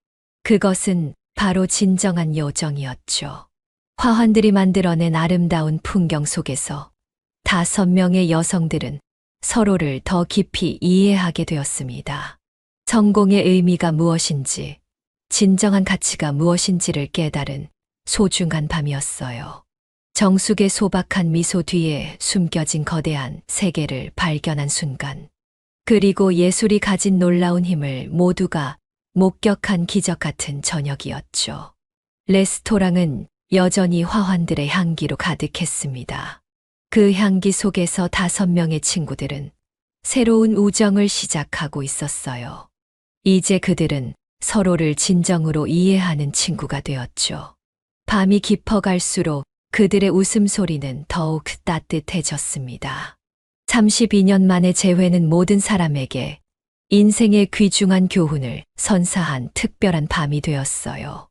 그것은 바로 진정한 요정이었죠. 화환들이 만들어낸 아름다운 풍경 속에서 5명의 여성들은 서로를 더 깊이 이해하게 되었습니다. 성공의 의미가 무엇인지, 진정한 가치가 무엇인지를 깨달은 소중한 밤이었어요. 정숙의 소박한 미소 뒤에 숨겨진 거대한 세계를 발견한 순간, 그리고 예술이 가진 놀라운 힘을 모두가 목격한 기적 같은 저녁이었죠. 레스토랑은 여전히 화환들의 향기로 가득했습니다. 그 향기 속에서 5명의 친구들은 새로운 우정을 시작하고 있었어요. 이제 그들은 서로를 진정으로 이해하는 친구가 되었죠. 밤이 깊어갈수록 그들의 웃음소리는 더욱 따뜻해졌습니다. 32년 만의 재회는 모든 사람에게 인생의 귀중한 교훈을 선사한 특별한 밤이 되었어요.